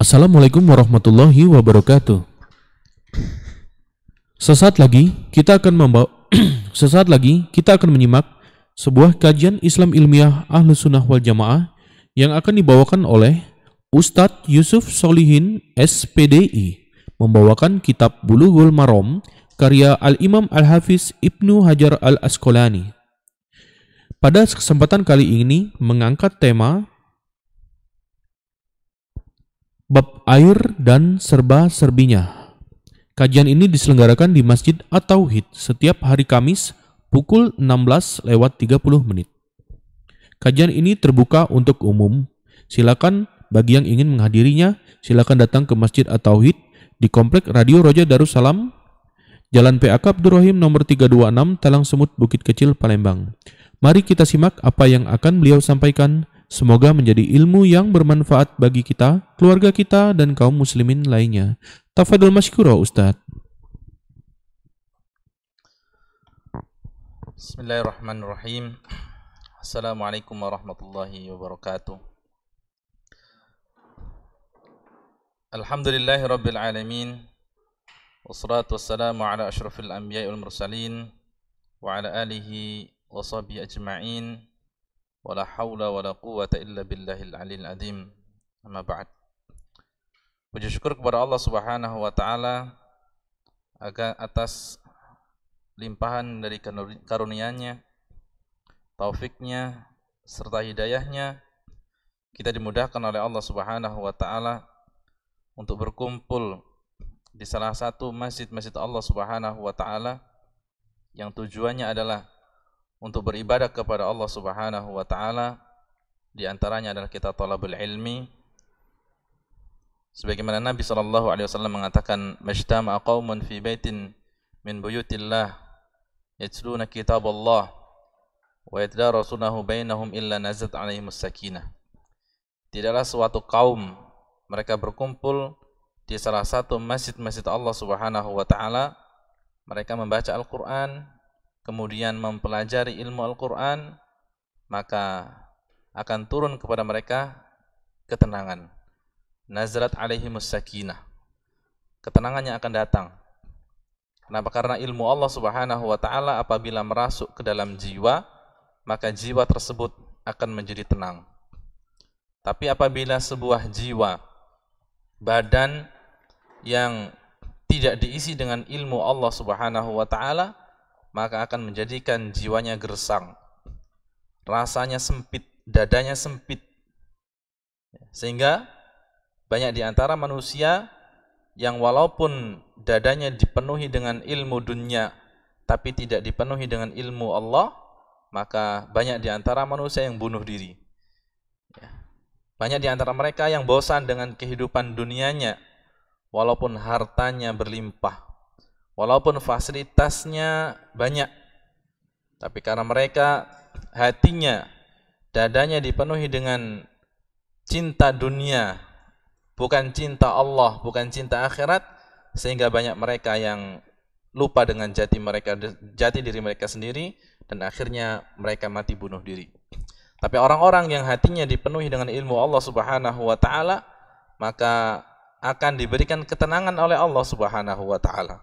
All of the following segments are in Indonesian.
Assalamualaikum warahmatullahi wabarakatuh. Sesaat lagi kita akan sesaat lagi kita akan menyimak sebuah kajian Islam ilmiah Ahlus Sunnah wal Jamaah yang akan dibawakan oleh Ustadz Yusuf Solihin SPDI, membawakan kitab Bulughul Maram karya Al-Imam Al-Hafiz Ibnu Hajar Al-Asqalani. Pada kesempatan kali ini mengangkat tema bab air dan serba-serbinya. Kajian ini diselenggarakan di Masjid At-Tauhid setiap hari Kamis pukul 16:30. Kajian ini terbuka untuk umum. Silakan bagi yang ingin menghadirinya, silakan datang ke Masjid At-Tauhid di Komplek Radio Roja Darussalam, Jalan PA Abdurrahim nomor 326, Talang Semut, Bukit Kecil, Palembang. Mari kita simak apa yang akan beliau sampaikan. Semoga menjadi ilmu yang bermanfaat bagi kita, keluarga kita, dan kaum muslimin lainnya. Tafadhol masykura Ustaz. Bismillahirrahmanirrahim. Assalamualaikum warahmatullahi wabarakatuh. Alhamdulillahi rabbil alamin. Wassalatu wassalamu ala asyrafil anbiya'i wal mursalin wa ala alihi wa sahbihi ajma'in. Wala haula wala quwwata illa billahil aliyil azim. Amma ba'd. Puji syukur kepada Allah Subhanahu wa taala atas limpahan dari karunia-Nya, taufiknya serta hidayahnya. Kita dimudahkan oleh Allah Subhanahu wa taala untuk berkumpul di salah satu masjid-masjid Allah Subhanahu wa taala yang tujuannya adalah untuk beribadah kepada Allah Subhanahu wa taala. Di antaranya adalah kita talabul ilmi. Sebagaimana Nabi sallallahu alaihi wasallam mengatakan, "Majtama'a qaumun fi baitin min buyutillah yatluna kitaballah wa yadarasunahu bainahum illa nazalat 'alaihimus sakinah." Tidaklah suatu kaum mereka berkumpul di salah satu masjid-masjid Allah Subhanahu wa taala, mereka membaca Al-Qur'an, kemudian mempelajari ilmu Al-Quran, maka akan turun kepada mereka ketenangan. Nazalat alaihimus sakinah. Ketenangannya akan datang. Kenapa? Karena ilmu Allah Subhanahu wa taala apabila merasuk ke dalam jiwa, maka jiwa tersebut akan menjadi tenang. Tapi apabila sebuah jiwa, badan yang tidak diisi dengan ilmu Allah Subhanahu wa taala, maka akan menjadikan jiwanya gersang, rasanya sempit, dadanya sempit. Sehingga banyak di antara manusia yang walaupun dadanya dipenuhi dengan ilmu dunia, tapi tidak dipenuhi dengan ilmu Allah, maka banyak di antara manusia yang bunuh diri. Banyak di antara mereka yang bosan dengan kehidupan dunianya, walaupun hartanya berlimpah, walaupun fasilitasnya banyak, tapi karena mereka hatinya, dadanya dipenuhi dengan cinta dunia, bukan cinta Allah, bukan cinta akhirat, sehingga banyak mereka yang lupa dengan jati diri mereka sendiri, dan akhirnya mereka mati bunuh diri. Tapi orang-orang yang hatinya dipenuhi dengan ilmu Allah Subhanahu wa taala, maka akan diberikan ketenangan oleh Allah Subhanahu wa taala.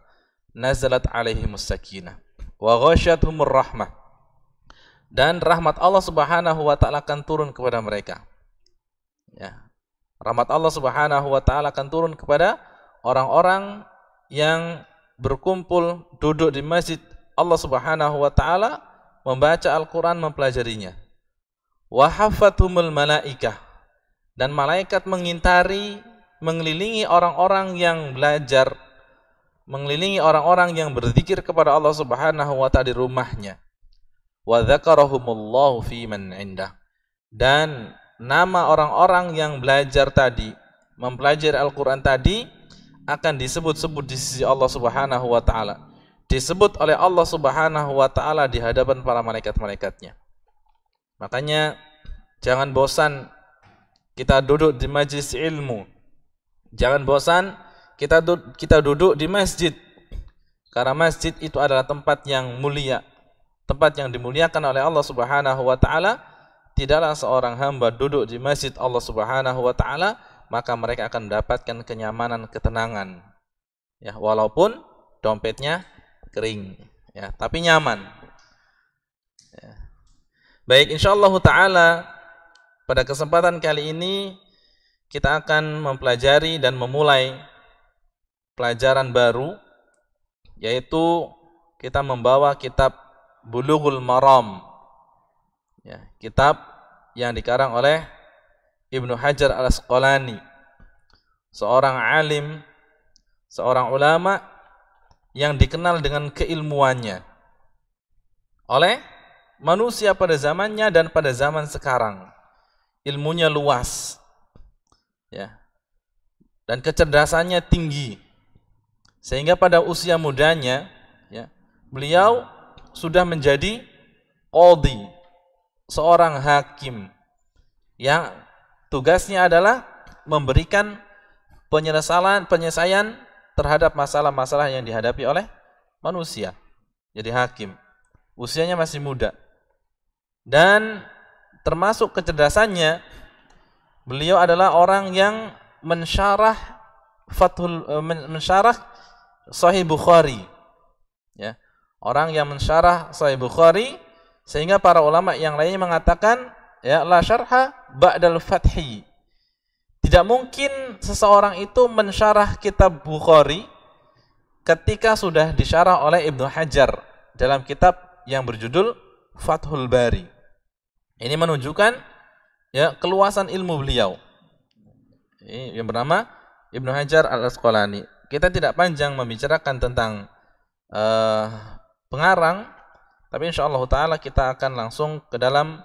Nazalat alaihimus sakinah wa ghasyatuhumur rahmah, dan rahmat Allah Subhanahu wa taala akan turun kepada mereka. Ya. Rahmat Allah Subhanahu wa taala akan turun kepada orang-orang yang berkumpul duduk di masjid Allah Subhanahu wa taala, membaca Al-Qur'an, mempelajarinya. Wa hafathumul malaikah, dan malaikat mengintari, mengelilingi orang-orang yang belajar, mengelilingi orang-orang yang berzikir kepada Allah Subhanahu wa taala di rumahnya. Wa dzakarahumullahu fi man indah, dan nama orang-orang yang belajar tadi, mempelajari Al-Qur'an tadi, akan disebut-sebut di sisi Allah Subhanahu wa taala, disebut oleh Allah Subhanahu wa taala di hadapan para malaikat-malaikatnya. Makanya jangan bosan kita duduk di majelis ilmu. Jangan bosan kita duduk di masjid, karena masjid itu adalah tempat yang mulia, tempat yang dimuliakan oleh Allah Subhanahu wa taala. Tidaklah seorang hamba duduk di masjid Allah Subhanahu wa taala maka mereka akan mendapatkan kenyamanan, ketenangan. Ya, walaupun dompetnya kering, ya, tapi nyaman. Ya. Baik, insyaallah taala pada kesempatan kali ini kita akan mempelajari dan memulai pelajaran baru, yaitu kita membawa kitab Bulughul Maram, ya, kitab yang dikarang oleh Ibnu Hajar Al-Asqalani, seorang alim, seorang ulama yang dikenal dengan keilmuannya oleh manusia pada zamannya dan pada zaman sekarang. Ilmunya luas, ya, dan kecerdasannya tinggi, sehingga pada usia mudanya, ya, beliau sudah menjadi qadhi, seorang hakim yang tugasnya adalah memberikan penyelesaian terhadap masalah-masalah yang dihadapi oleh manusia. Jadi hakim, usianya masih muda. Dan termasuk kecerdasannya, beliau adalah orang yang mensyarah Sahih Bukhari, ya, orang yang mensyarah Sahih Bukhari, sehingga para ulama yang lainnya mengatakan, ya, la syarha ba'dal fathi. Tidak mungkin seseorang itu mensyarah kitab Bukhari ketika sudah disyarah oleh Ibnu Hajar dalam kitab yang berjudul Fathul Bari. Ini menunjukkan, ya, keluasan ilmu beliau. Ini yang bernama Ibnu Hajar Al-Asqalani. Kita tidak panjang membicarakan tentang pengarang, tapi insyaallah taala kita akan langsung ke dalam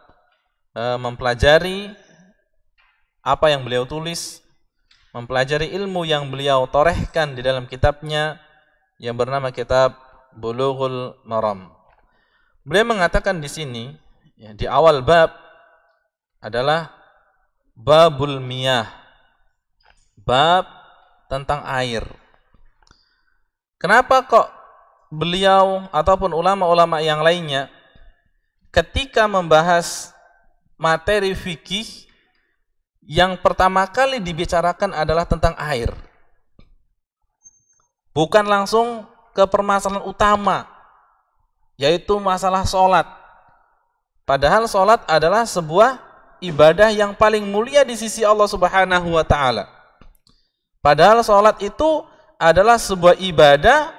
mempelajari apa yang beliau tulis, mempelajari ilmu yang beliau torehkan di dalam kitabnya yang bernama kitab Bulughul Maram. Beliau mengatakan di sini, ya, di awal bab adalah babul miyah, bab tentang air. Kenapa kok beliau ataupun ulama-ulama yang lainnya ketika membahas materi fikih yang pertama kali dibicarakan adalah tentang air, bukan langsung ke permasalahan utama, yaitu masalah sholat. Padahal sholat adalah sebuah ibadah yang paling mulia di sisi Allah Subhanahu wa ta'ala. Padahal sholat itu adalah sebuah ibadah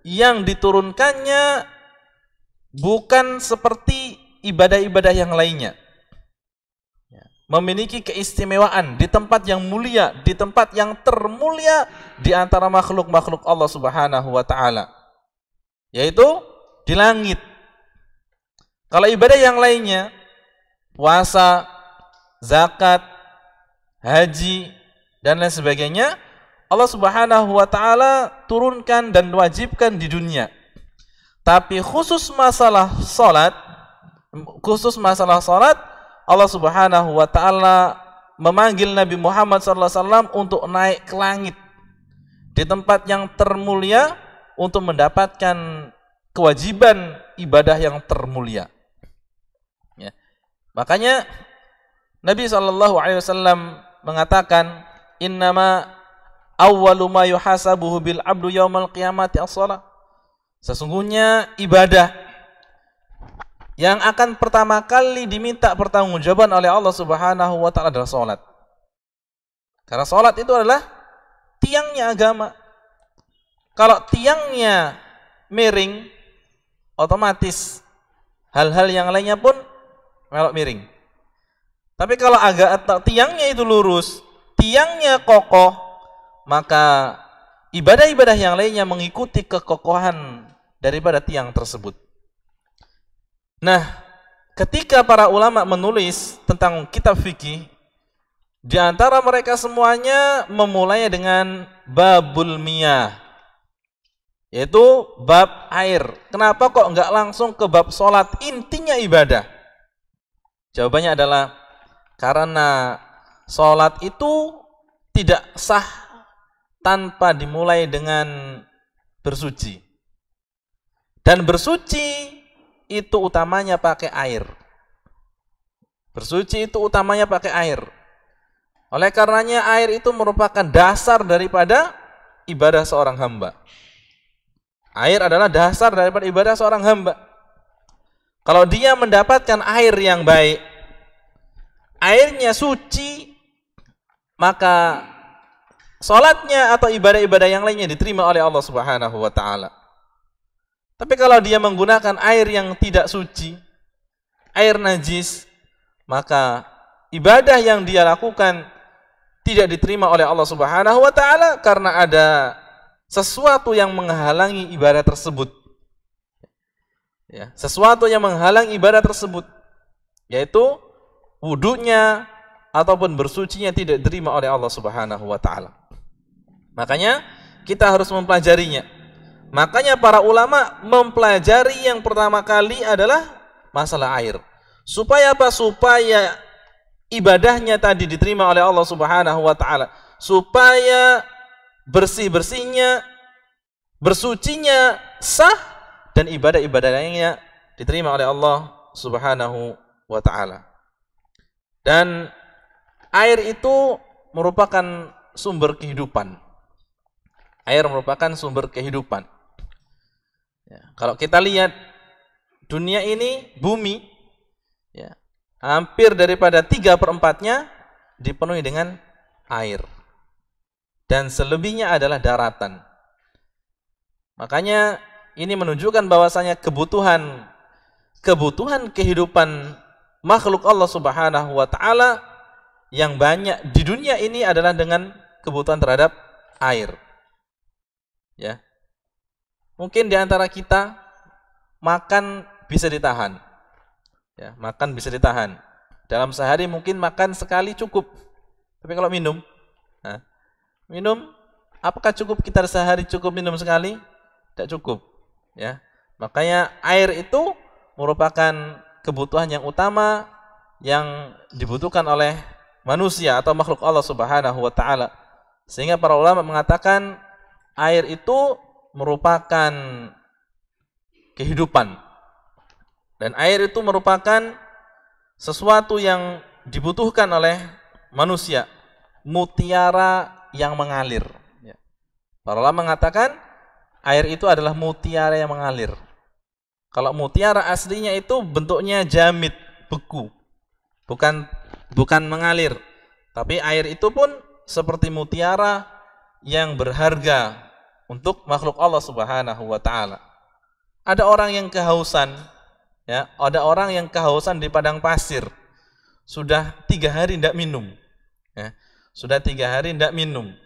yang diturunkannya bukan seperti ibadah-ibadah yang lainnya. Memiliki keistimewaan di tempat yang mulia, di tempat yang termulia di antara makhluk-makhluk Allah Subhanahu wa ta'ala, yaitu di langit. Kalau ibadah yang lainnya, puasa, zakat, haji, dan lain sebagainya, Allah Subhanahu wa ta'ala turunkan dan wajibkan di dunia. Tapi khusus masalah salat, Allah Subhanahu wa ta'ala memanggil Nabi Muhammad SAW untuk naik ke langit di tempat yang termulia untuk mendapatkan kewajiban ibadah yang termulia. Ya. Makanya Nabi SAW mengatakan, innama awwalu ma yuhasabuhu bil abdu yaumal qiyamati as-shalah. Sesungguhnya ibadah yang akan pertama kali diminta pertanggungjawaban oleh Allah Subhanahu wa ta'ala adalah salat. Karena salat itu adalah tiangnya agama. Kalau tiangnya miring, otomatis hal-hal yang lainnya pun melok miring. Tapi kalau tiangnya itu lurus, tiangnya kokoh, maka ibadah-ibadah yang lainnya mengikuti kekokohan daripada tiang tersebut. Nah, ketika para ulama menulis tentang kitab fikih, di antara mereka semuanya memulainya dengan babul miyah, yaitu bab air. Kenapa kok enggak langsung ke bab sholat, intinya ibadah? Jawabannya adalah karena sholat itu tidak sah tanpa dimulai dengan bersuci. Dan bersuci itu utamanya pakai air. Bersuci itu utamanya pakai air. Oleh karenanya air itu merupakan dasar daripada ibadah seorang hamba. Air adalah dasar daripada ibadah seorang hamba. Kalau dia mendapatkan air yang baik, airnya suci, maka salatnya atau ibadah-ibadah yang lainnya diterima oleh Allah Subhanahu wa taala. Tapi kalau dia menggunakan air yang tidak suci, air najis, maka ibadah yang dia lakukan tidak diterima oleh Allah Subhanahu wa taala karena ada sesuatu yang menghalangi ibadah tersebut. Ya, sesuatu yang menghalangi ibadah tersebut, yaitu wudunya ataupun bersucinya tidak diterima oleh Allah Subhanahu wa taala. Makanya kita harus mempelajarinya. Makanya para ulama mempelajari yang pertama kali adalah masalah air. Supaya apa? Supaya ibadahnya tadi diterima oleh Allah Subhanahu wa taala. Supaya bersih-bersihnya, bersucinya sah dan ibadah-ibadah lainnya diterima oleh Allah Subhanahu wa taala. Dan air itu merupakan sumber kehidupan. Air merupakan sumber kehidupan. Ya, kalau kita lihat dunia ini, bumi, ya, hampir daripada 3/4-nya dipenuhi dengan air. Dan selebihnya adalah daratan. Makanya ini menunjukkan bahwasanya kebutuhan kehidupan makhluk Allah Subhanahu wa taala yang banyak di dunia ini adalah dengan kebutuhan terhadap air. Ya. Mungkin di antara kita makan bisa ditahan. Ya, makan bisa ditahan. Dalam sehari mungkin makan sekali cukup. Tapi kalau minum, minum, apakah cukup kita sehari cukup minum sekali? Tidak cukup. Ya. Makanya air itu merupakan kebutuhan yang utama yang dibutuhkan oleh manusia atau makhluk Allah Subhanahu wa taala. Sehingga para ulama mengatakan air itu merupakan kehidupan. Dan air itu merupakan sesuatu yang dibutuhkan oleh manusia, mutiara yang mengalir. Para ulama mengatakan air itu adalah mutiara yang mengalir. Kalau mutiara aslinya itu bentuknya jamid, beku, bukan mengalir. Tapi air itu pun seperti mutiara yang berharga untuk makhluk Allah Subhanahu wa taala. Ada orang yang kehausan, ya, ada orang yang kehausan di padang pasir. Sudah 3 hari tidak minum. Ya, sudah 3 hari tidak minum.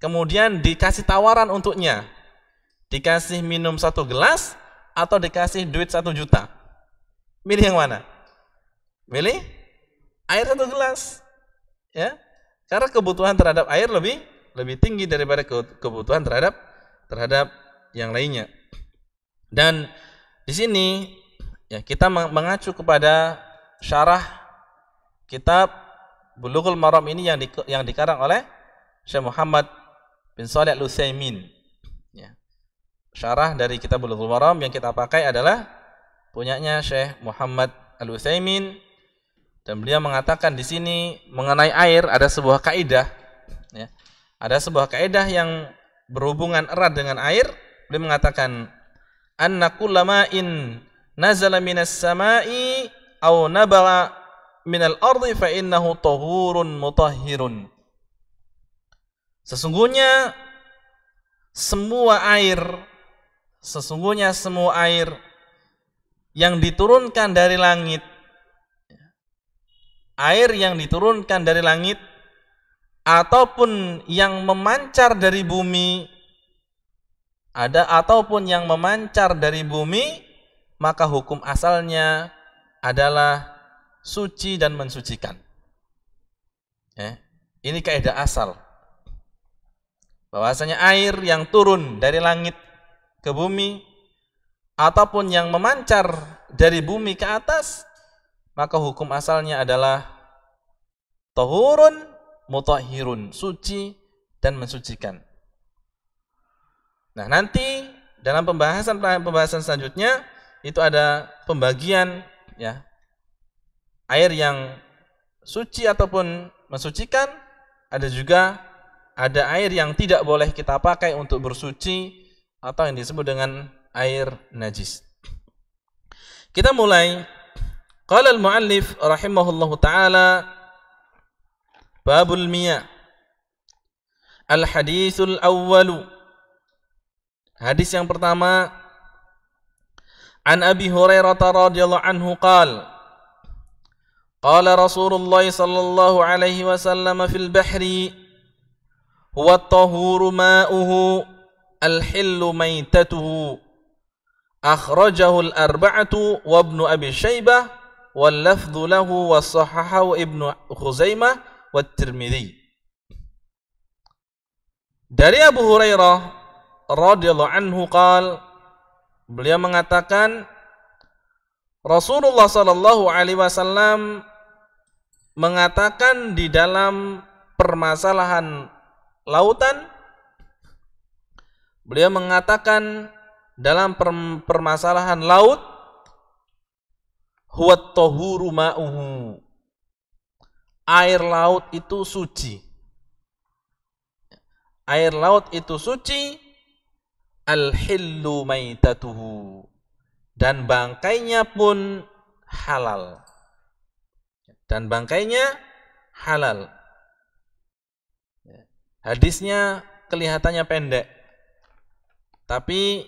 Kemudian dikasih tawaran untuknya. Dikasih minum 1 gelas atau dikasih duit 1 juta. Milih yang mana? Milih air 1 gelas. Ya. Karena kebutuhan terhadap air lebih tinggi daripada kebutuhan terhadap yang lainnya. Dan di sini ya kita mengacu kepada syarah kitab Bulughul Maram ini yang dikarang oleh Syekh Muhammad bin Shalih Al-Utsaimin. Ya. Syarah dari kitab Bulughul Maram yang kita pakai adalah punyanya Syekh Muhammad Al-Utsaimin, dan beliau mengatakan di sini mengenai air ada sebuah kaidah, ya. Ada sebuah kaidah yang berhubungan erat dengan air. Beliau mengatakan anna kullama'in nazala minas sama'i aw nabala minal ardi fa innahu tahurun mutahhirun. Sesungguhnya semua air yang diturunkan dari langit, air yang diturunkan dari langit ataupun yang memancar dari bumi, ataupun yang memancar dari bumi, maka hukum asalnya adalah suci dan mensucikan. Ini kaidah asal. Bahwasanya air yang turun dari langit ke bumi ataupun yang memancar dari bumi ke atas, maka hukum asalnya adalah tahurun mutahhirun, suci dan mensucikan. Nah, nanti dalam pembahasan selanjutnya itu ada pembagian, ya, air yang suci ataupun mensucikan, ada air yang tidak boleh kita pakai untuk bersuci atau yang disebut dengan air najis. Kita mulai. Qala al-muallif rahimahullahu taala babul miyah. Al-haditsul awwalu. Hadis yang pertama, an Abi Hurairah radhiyallahu anhu qala qala Rasulullah sallallahu alaihi wasallam fil bahri huwa at-tahuru ma'uhu al-hillu maitatuhu akhrajahu al-arba'atu wa ibnu Abi Syaibah wal lafdhu lahu wa sahahahu ibnu Khuzaimah wa Tirmidzi. Dari Abu Hurairah radhiyallahu anhu beliau mengatakan Rasulullah sallallahu alaihi wasallam mengatakan di dalam permasalahan lautan, beliau mengatakan dalam permasalahan laut, huwa at-tahuru ma'uhu, air laut itu suci. Air laut itu suci, al-hillu maitatuhu, dan bangkainya pun halal. Dan bangkainya halal. Hadisnya kelihatannya pendek, tapi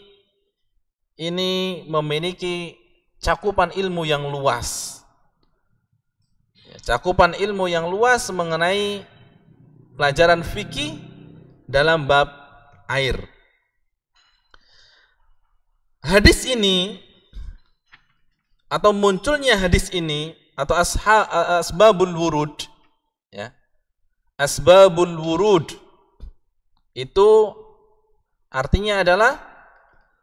ini memiliki cakupan ilmu yang luas. Cakupan ilmu yang luas mengenai pelajaran fikih dalam bab air. Hadis ini atau munculnya hadis ini atau asbabul wurud, ya. Asbabul wurud itu artinya adalah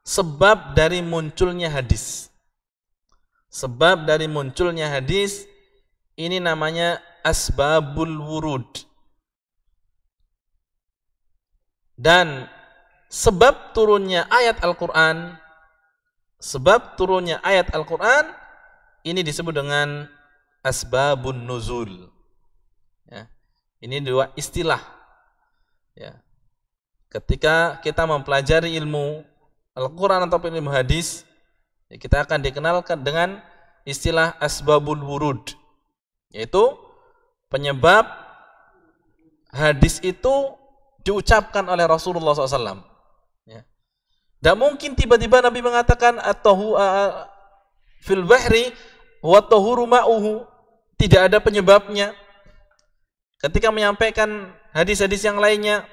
sebab dari munculnya hadis. Sebab dari munculnya hadis ini namanya asbabul wurud. Dan sebab turunnya ayat Al-Qur'an, ini disebut dengan asbabun nuzul. Ya. Ini dua istilah. Ya. Ketika kita mempelajari ilmu Al-Qur'an atau ilmu hadis, ya, kita akan dikenalkan dengan istilah asbabul wurud, yaitu penyebab hadis itu diucapkan oleh Rasulullah SAW. Ya. Dan mungkin tiba-tiba Nabi mengatakan fil bahri wa tahuru ma'uhu, tidak ada penyebabnya. Ketika menyampaikan hadis-hadis yang lainnya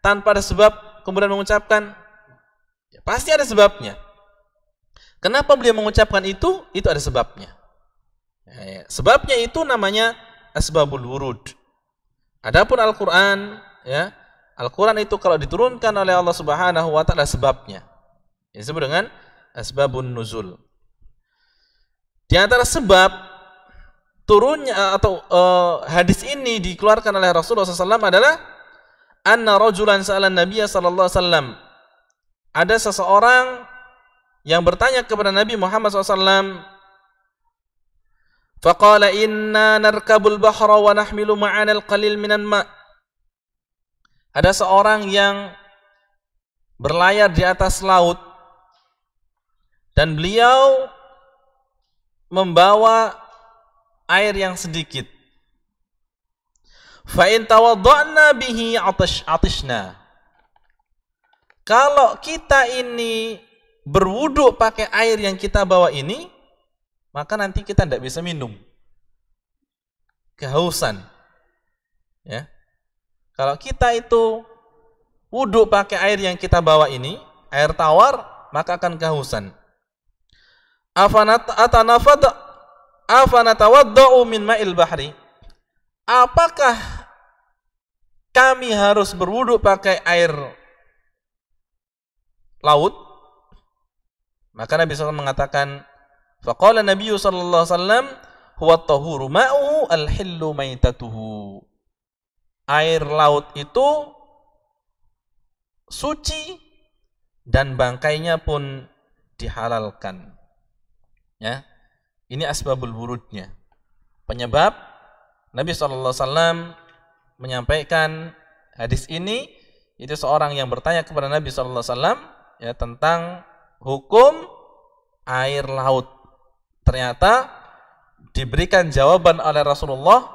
tanpa ada sebab kemudian mengucapkan, ya, pasti ada sebabnya. Kenapa beliau mengucapkan itu? Itu ada sebabnya. Ya, sebabnya itu namanya asbabul wurud. Adapun Al-Qur'an, ya, Al-Quran itu kalau diturunkan oleh Allah Subhanahu wa ta'ala sebabnya, yang disebut dengan asbabun nuzul. Di antara sebab turunnya atau hadis ini dikeluarkan oleh Rasulullah SAW adalah anna rajulan sa'alan Nabiya sallallahu alaihi wasallam. Ada seseorang yang bertanya kepada Nabi Muhammad SAW. Faqala inna narkabul bahra wa nahmilu ma'ana al-qalil minan ma'. Ada seorang yang berlayar di atas laut dan beliau membawa air yang sedikit. Fa in tawadda'na bihi atishna. Kalau kita ini berwudu pakai air yang kita bawa ini, maka nanti kita tidak bisa minum. Kehausan. Ya. Kalau kita itu wudu pakai air yang kita bawa ini, air tawar, maka akan kehausan. Afanatawadda'u min ma'il bahri. Apakah kami harus berwudu pakai air laut? Maka Nabi SAW mengatakan, faqala Nabi sallallahu alaihi wasallam, huwa at-tahuru ma'uhu al-hillu maitatuhu. Air laut itu suci dan bangkainya pun dihalalkan. Ya. Ini asbabul wurudnya. Penyebab Nabi SAW menyampaikan hadis ini, itu seorang yang bertanya kepada Nabi sallallahu alaihi wasallam ya tentang hukum air laut. Ternyata diberikan jawaban oleh Rasulullah,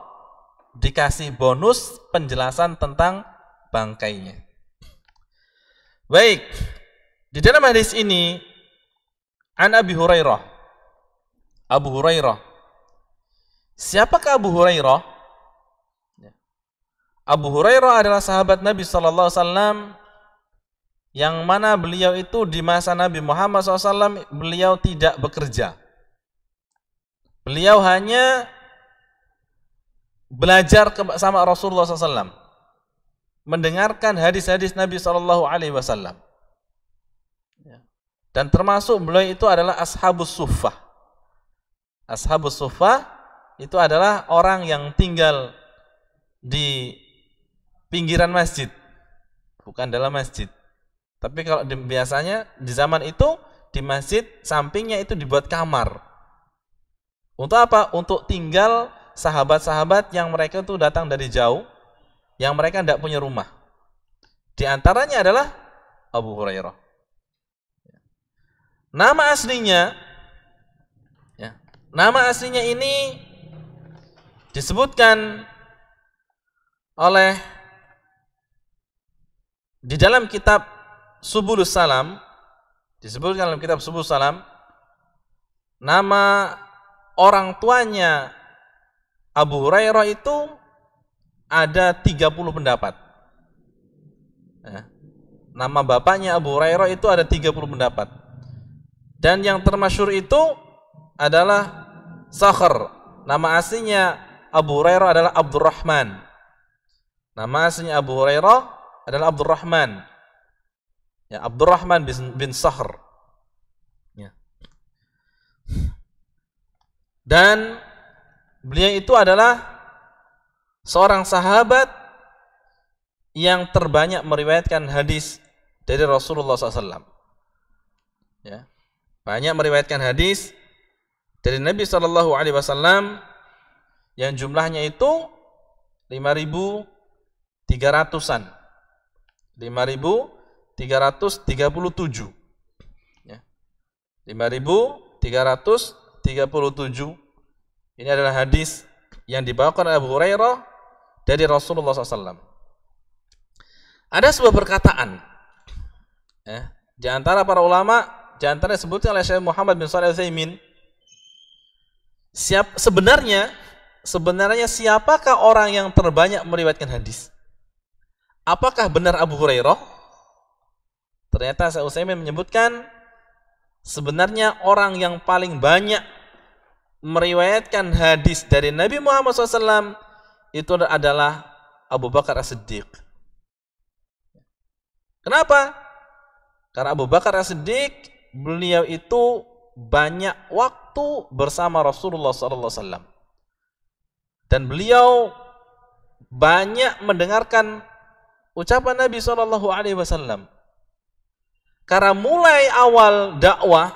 dikasih bonus penjelasan tentang bangkainya. Baik, di dalam hadis ini an Abi Hurairah. Abu Hurairah. Siapakah Abu Hurairah? Abu Hurairah adalah sahabat Nabi sallallahu alaihi wasallam yang mana beliau itu di masa Nabi Muhammad SAW beliau tidak bekerja. Beliau hanya belajar sama Rasulullah SAW, mendengarkan hadis-hadis Nabi SAW. Dan termasuk beliau itu adalah Ashabus Suffah. Ashabus Suffah itu adalah orang yang tinggal di pinggiran masjid, bukan dalam masjid. Tapi kalau biasanya di zaman itu di masjid sampingnya itu dibuat kamar. Untuk apa? Untuk tinggal sahabat-sahabat yang mereka itu datang dari jauh, yang mereka tidak punya rumah. Di antaranya adalah Abu Hurairah. Nama aslinya ini disebutkan oleh di dalam kitab Subulus Salam, disebutkan dalam kitab Subulus Salam, nama orang tuanya Abu Hurairah itu ada 30 pendapat. Nama bapaknya Abu Hurairah itu ada 30 pendapat. Dan yang termasyhur itu adalah Sakhr. Nama aslinya Abu Hurairah adalah Abdurrahman. Nama aslinya Abu Hurairah adalah Abdurrahman. Ya, Abdurrahman bin Sakhr. Ya. Dan beliau itu adalah seorang sahabat yang terbanyak meriwayatkan hadis dari Rasulullah SAW. Ya. Banyak meriwayatkan hadis dari Nabi SAW yang jumlahnya itu 5.300-an. 5.337. Ya. 5.337. Ini adalah hadis yang dibawakan oleh Abu Hurairah dari Rasulullah SAW. Ada sebuah perkataan di antara para ulama, di antara disebutkan oleh Syekh Muhammad bin Shalih Al-Utsaimin, sebenarnya siapakah orang yang terbanyak meriwayatkan hadis? Apakah benar Abu Hurairah? Ternyata Syekh Utsaimin menyebutkan sebenarnya orang yang paling banyak meriwayatkan hadis dari Nabi Muhammad SAW itu adalah Abu Bakar As-Siddiq. Kenapa? Karena Abu Bakar As-Siddiq beliau itu banyak waktu bersama Rasulullah SAW dan beliau banyak mendengarkan ucapan Nabi SAW. Karena mulai awal dakwah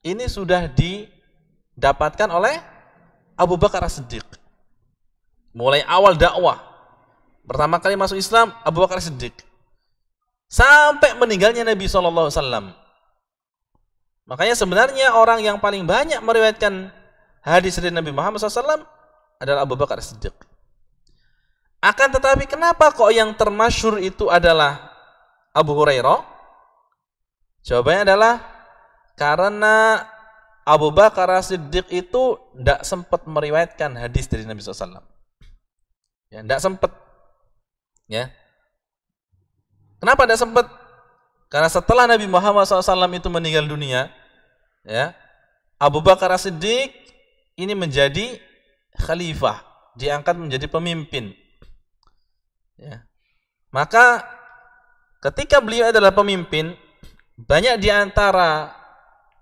ini sudah didapatkan oleh Abu Bakar As-Siddiq. Mulai awal dakwah, pertama kali masuk Islam Abu Bakar As-Siddiq, sampai meninggalnya Nabi SAW. Makanya sebenarnya orang yang paling banyak meriwayatkan hadis dari Nabi Muhammad SAW adalah Abu Bakar As-Siddiq. Akan tetapi kenapa kok yang termasyhur itu adalah Abu Hurairah? Jawabannya adalah karena Abu Bakar As-Siddiq itu tidak sempat meriwayatkan hadis dari Nabi SAW. Ya, tidak sempat. Ya. Kenapa tidak sempat? Karena setelah Nabi Muhammad SAW itu meninggal dunia, ya, Abu Bakar As-Siddiq ini menjadi khalifah, diangkat menjadi pemimpin. Ya. Maka ketika beliau adalah pemimpin, banyak di antara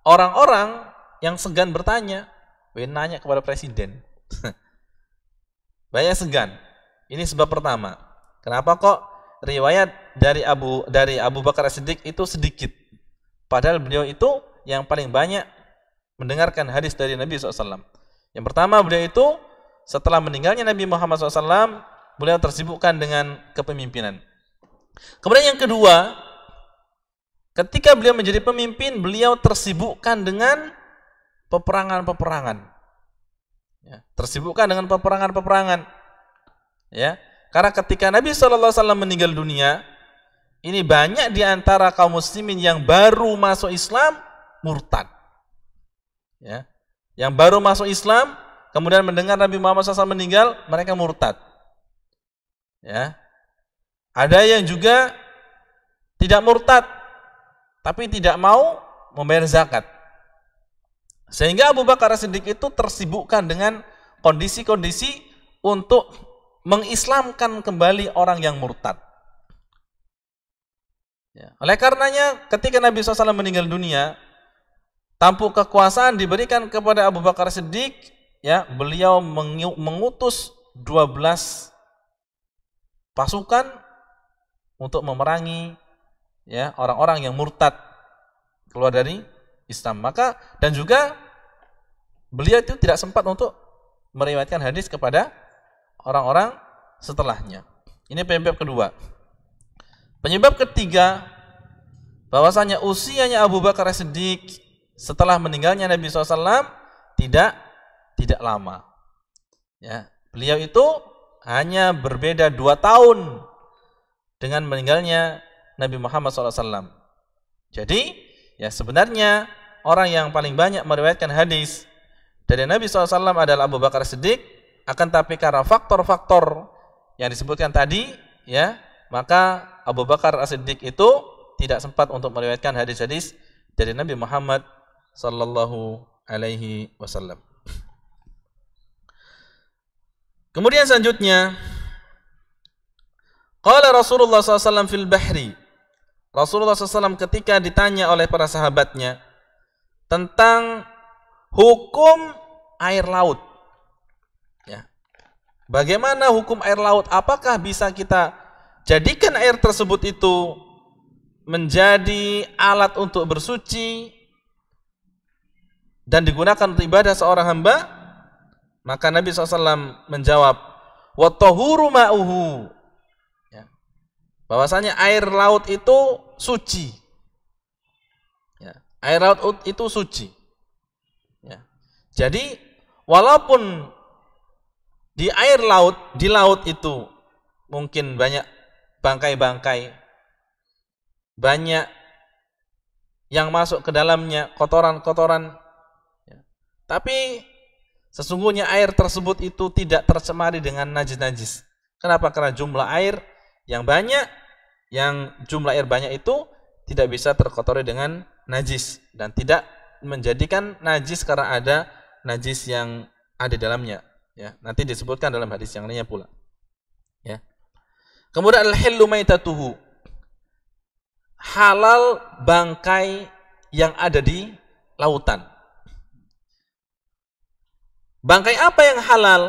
orang-orang yang segan bertanya, nanya kepada presiden. Banyak segan. Ini sebab pertama. Kenapa kok riwayat dari Abu Bakar As-Siddiq itu sedikit, padahal beliau itu yang paling banyak mendengarkan hadis dari Nabi SAW. Yang pertama, beliau itu setelah meninggalnya Nabi Muhammad SAW, beliau tersibukkan dengan kepemimpinan. Kemudian yang kedua, ketika beliau menjadi pemimpin, beliau tersibukkan dengan peperangan-peperangan. Ya, tersibukkan dengan peperangan-peperangan. Ya, karena ketika Nabi SAW meninggal dunia, ini banyak di antara kaum muslimin yang baru masuk Islam murtad. Ya, yang baru masuk Islam, kemudian mendengar Nabi Muhammad SAW meninggal, mereka murtad. Ya, ada yang juga tidak murtad, tapi tidak mau membayar zakat. Sehingga Abu Bakar As-Siddiq itu tersibukkan dengan kondisi-kondisi untuk mengislamkan kembali orang yang murtad. Ya. Oleh karenanya ketika Nabi SAW meninggal dunia, tampuk kekuasaan diberikan kepada Abu Bakar As-Siddiq. Ya, beliau mengutus 12 pasukan untuk memerangi ya orang-orang yang murtad keluar dari Islam. Maka dan juga beliau itu tidak sempat untuk meriwayatkan hadis kepada orang-orang setelahnya. Ini penyebab kedua. Penyebab ketiga, bahwasanya usianya Abu Bakar As-Siddiq setelah meninggalnya Nabi SAW tidak lama. Ya, beliau itu hanya berbeda 2 tahun dengan meninggalnya Nabi Muhammad SAW. Jadi, ya sebenarnya orang yang paling banyak meriwayatkan hadis dari Nabi SAW adalah Abu Bakar As-Siddiq. Akan tapi karena faktor-faktor yang disebutkan tadi, ya maka Abu Bakar As-Siddiq itu tidak sempat untuk meriwayatkan hadis-hadis dari Nabi Muhammad sallallahu alaihi wasallam. Kemudian selanjutnya, qala Rasulullah SAW fil bahri. Rasulullah SAW ketika ditanya oleh para sahabatnya tentang hukum air laut. Ya. Bagaimana hukum air laut? Apakah bisa kita jadikan air tersebut itu menjadi alat untuk bersuci dan digunakan untuk ibadah seorang hamba? Maka Nabi SAW menjawab, wa tahuru ma'uhu, ya, bahwasanya air laut itu suci. Ya, air laut itu suci. Ya. Jadi walaupun di air laut, di laut itu mungkin banyak bangkai-bangkai, banyak yang masuk ke dalamnya, kotoran-kotoran, ya, tapi sesungguhnya air tersebut itu tidak tercemari dengan najis-najis. Kenapa? Karena jumlah air yang banyak, yang jumlah air banyak itu tidak bisa terkotori dengan najis dan tidak menjadikan najis karena ada najis yang ada di dalamnya. Ya, nanti disebutkan dalam hadis yang lainnya pula. Ya. Kemudian al-hillu maitatuhu, halal bangkai yang ada di lautan. Bangkai apa yang halal?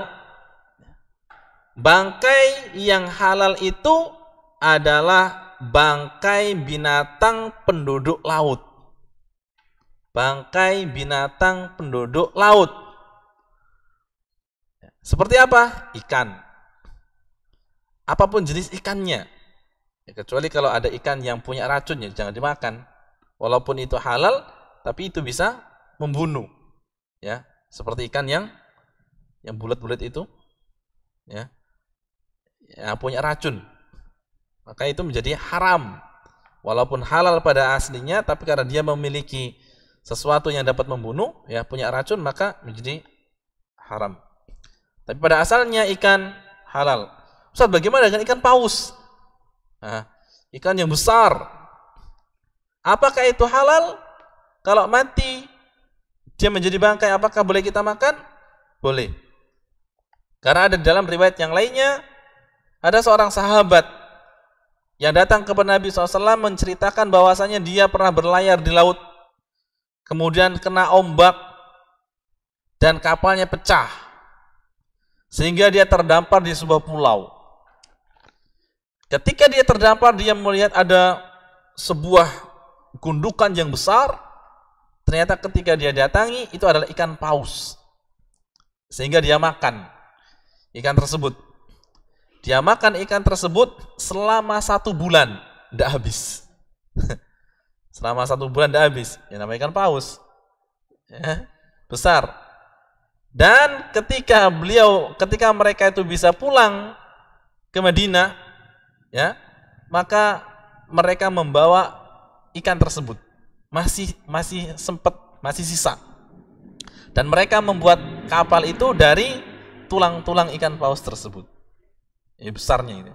Bangkai yang halal itu adalah bangkai binatang penduduk laut. Bangkai binatang penduduk laut. Seperti apa? Ikan. Apapun jenis ikannya. Ya, kecuali kalau ada ikan yang punya racun, ya jangan dimakan. Walaupun itu halal, tapi itu bisa membunuh. Ya, seperti ikan yang bulat-bulat itu, ya, yang punya racun, maka itu menjadi haram. Walaupun halal pada aslinya, tapi karena dia memiliki sesuatu yang dapat membunuh, ya, punya racun, maka menjadi haram. Tapi pada asalnya ikan halal. Ustaz, bagaimana dengan ikan paus? Nah, ikan yang besar, apakah itu halal? Kalau mati dia menjadi bangkai, apakah boleh kita makan? Boleh. Karena ada dalam riwayat yang lainnya, ada seorang sahabat yang datang kepada Nabi SAW menceritakan bahwasanya dia pernah berlayar di laut, kemudian kena ombak dan kapalnya pecah, sehingga dia terdampar di sebuah pulau. Ketika dia terdampar, dia melihat ada sebuah gundukan yang besar. Ternyata ketika dia datangi, itu adalah ikan paus, sehingga dia makan ikan tersebut. dia makan ikan tersebut selama 1 bulan, tidak habis. Selama 1 bulan tidak habis. Yang namanya ikan paus, ya, besar. Dan ketika mereka itu bisa pulang ke Madinah, ya, maka mereka membawa ikan tersebut masih sisa. Dan mereka membuat kapal itu dari tulang-tulang ikan paus tersebut. Ya, besarnya itu.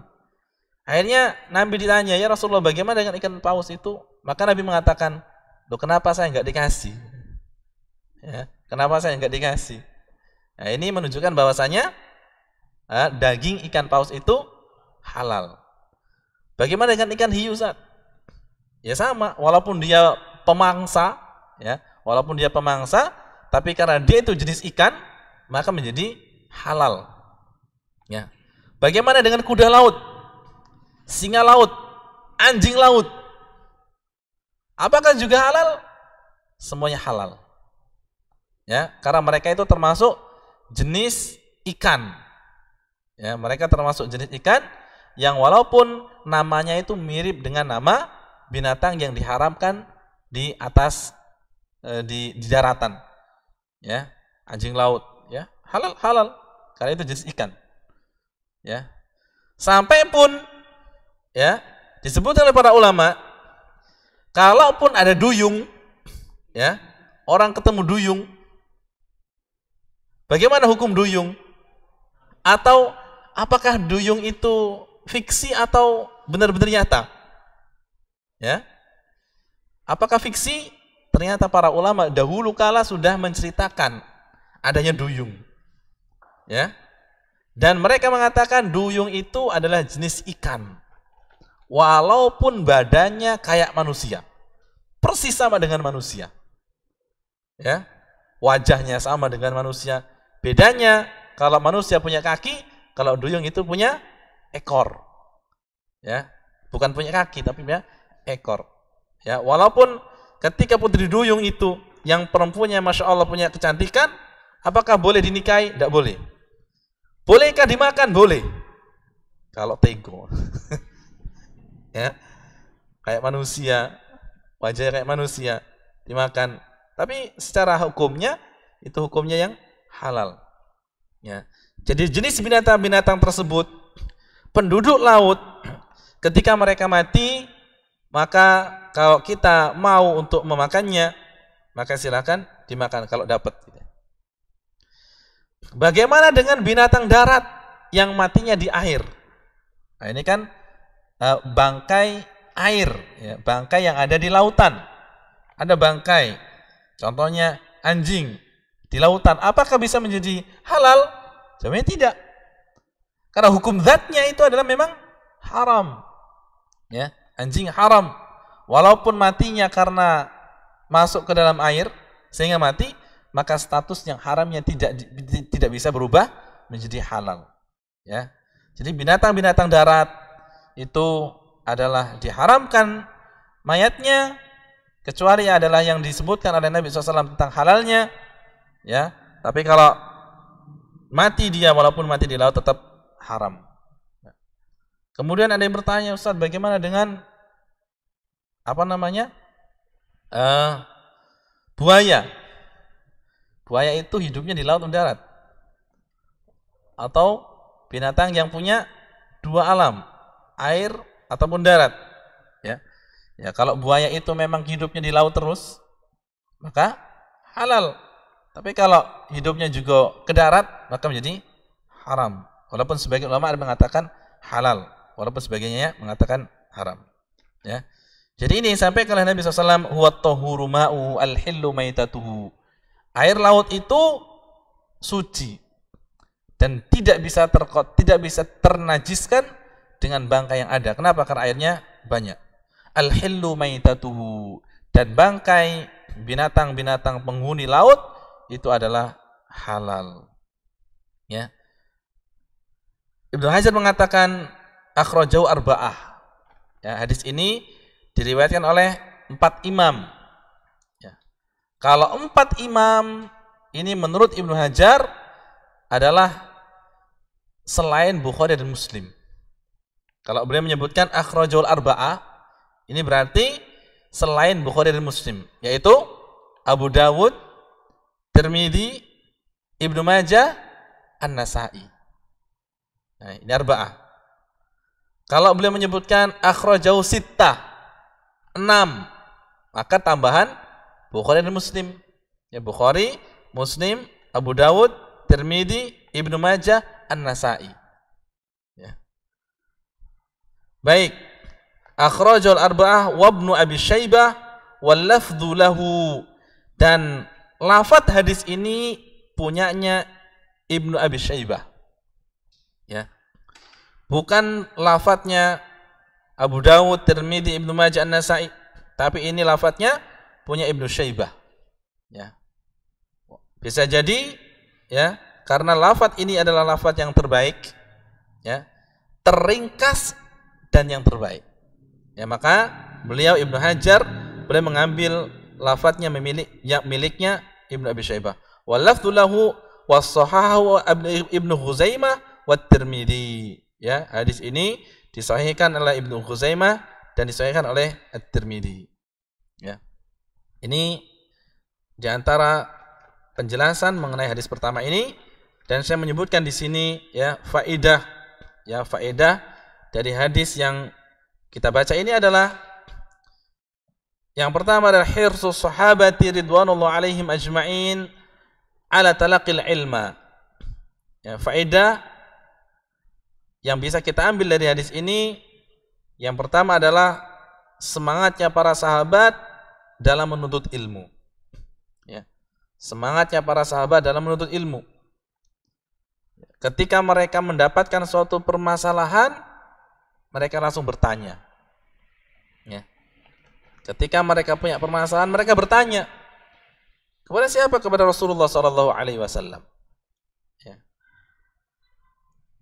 Akhirnya Nabi ditanya, "Ya Rasulullah, bagaimana dengan ikan paus itu?" Maka Nabi mengatakan, "Loh, kenapa saya enggak dikasih?" Ya, kenapa saya enggak dikasih? Nah, ini menunjukkan bahwasanya daging ikan paus itu halal. Bagaimana dengan ikan hiu, Ustaz? Ya sama, walaupun dia pemangsa, ya, tapi karena dia itu jenis ikan, maka menjadi halal. Ya. Bagaimana dengan kuda laut, singa laut, anjing laut? Apakah juga halal? Semuanya halal. Ya, karena mereka itu termasuk jenis ikan. Ya, mereka termasuk jenis ikan yang walaupun namanya itu mirip dengan nama binatang yang diharamkan di atas di daratan. Ya, anjing laut, ya, halal karena itu jenis ikan. Ya. Sampai pun, ya, disebut oleh para ulama, kalaupun ada duyung, ya, orang ketemu duyung, bagaimana hukum duyung? Atau apakah duyung itu fiksi atau benar-benar nyata? Ya. Apakah fiksi? Ternyata para ulama dahulu kala sudah menceritakan adanya duyung. Ya. Dan mereka mengatakan duyung itu adalah jenis ikan. Walaupun badannya kayak manusia. Persis sama dengan manusia. Ya. Wajahnya sama dengan manusia. Bedanya kalau manusia punya kaki, kalau duyung itu punya ekor. Ya. Bukan punya kaki tapi punya ekor. Ya, walaupun ketika putri duyung itu yang perempuannya Masya Allah punya kecantikan, apakah boleh dinikahi? Tidak boleh. Bolehkah dimakan? Boleh. Kalau tego. Ya. Kayak manusia, wajahnya kayak manusia, dimakan. Tapi secara hukumnya itu hukumnya yang halal. Ya. Jadi jenis binatang-binatang tersebut, penduduk laut, ketika mereka mati, maka kalau kita mau untuk memakannya, maka silakan dimakan kalau dapat. Bagaimana dengan binatang darat yang matinya di air? Nah, ini kan bangkai air, ya, bangkai yang ada di lautan. Ada bangkai, contohnya anjing di lautan. Apakah bisa menjadi halal? Jawabannya tidak. Karena hukum zatnya itu adalah memang haram. Ya, anjing haram. Walaupun matinya karena masuk ke dalam air sehingga mati, maka status yang haramnya tidak bisa berubah menjadi halal. Ya. Jadi binatang-binatang darat itu adalah diharamkan mayatnya, kecuali adalah yang disebutkan oleh Nabi SAW tentang halalnya. Ya. Tapi kalau mati dia, walaupun mati di laut, tetap haram. Kemudian ada yang bertanya, Ustaz, bagaimana dengan buaya? Buaya itu hidupnya di laut dan darat, atau binatang yang punya 2 alam, air ataupun darat. Ya, ya, kalau buaya itu memang hidupnya di laut terus, maka halal. Tapi kalau hidupnya juga ke darat, maka menjadi haram. Walaupun sebagian ulama ada mengatakan halal, walaupun sebagiannya mengatakan haram. Ya. Jadi ini sampai oleh Nabi SAW, huwa tahuru ma'u al-hillu maitatuhu. Air laut itu suci dan tidak bisa ternajiskan dengan bangkai yang ada. Kenapa? Karena airnya banyak. Al-hillu maitatuhu, dan bangkai binatang-binatang penghuni laut itu adalah halal. Ya. Ibnu Hajar mengatakan akhrajahu arba'ah. Ya, hadis ini diriwayatkan oleh 4 imam. Ya. Kalau 4 imam ini menurut Ibnu Hajar adalah selain Bukhari dan Muslim. Kalau beliau menyebutkan akhrajul arba'ah, ini berarti selain Bukhari dan Muslim, yaitu Abu Dawud, Tirmidzi, Ibnu Majah, An-Nasa'i. Nah, ini arba'ah. Kalau beliau menyebutkan akhrajahu sittah, 6, maka tambahan Bukhari dan Muslim. Ya, Bukhari, Muslim, Abu Dawud, Tirmidzi, Ibnu Majah, An-Nasa'i. Ya. Baik. Akhrajul arba'ah wa Ibnu Abi Syaibah wal lafdhu lahu, dan lafaz hadis ini punyanya Ibnu Abi Syaibah. Ya. Bukan lafadznya Abu Dawud, Tirmidzi, Ibnu Majah, An-Nasa'i, tapi ini lafadznya punya Ibnu Syaibah. Ya. Bisa jadi ya, karena lafadz ini adalah lafadz yang terbaik, ya, terringkas dan yang terbaik. Ya, maka beliau Ibnu Hajar beliau mengambil lafadznya miliknya Ibnu Abi Syaibah. Wal lafdhu lahu was-sahahu Ibnu Khuzaimah wa Tirmidzi. Ya, hadis ini disahihkan oleh Ibnu Khuzaimah dan disahihkan oleh At-Tirmidzi. Ya. Ini di antara penjelasan mengenai hadis pertama ini, dan saya menyebutkan di sini ya faedah dari hadis yang kita baca ini adalah yang pertama adalah hirsus sahabati ridwanullah alaihim ajma'in ala talaqil ilma. Ya, faedah yang bisa kita ambil dari hadis ini yang pertama adalah semangatnya para sahabat dalam menuntut ilmu. Ya. Semangatnya para sahabat dalam menuntut ilmu. Ketika mereka mendapatkan suatu permasalahan, mereka langsung bertanya. Ya. Ketika mereka punya permasalahan, mereka bertanya kepada siapa? Kepada Rasulullah SAW. Ya.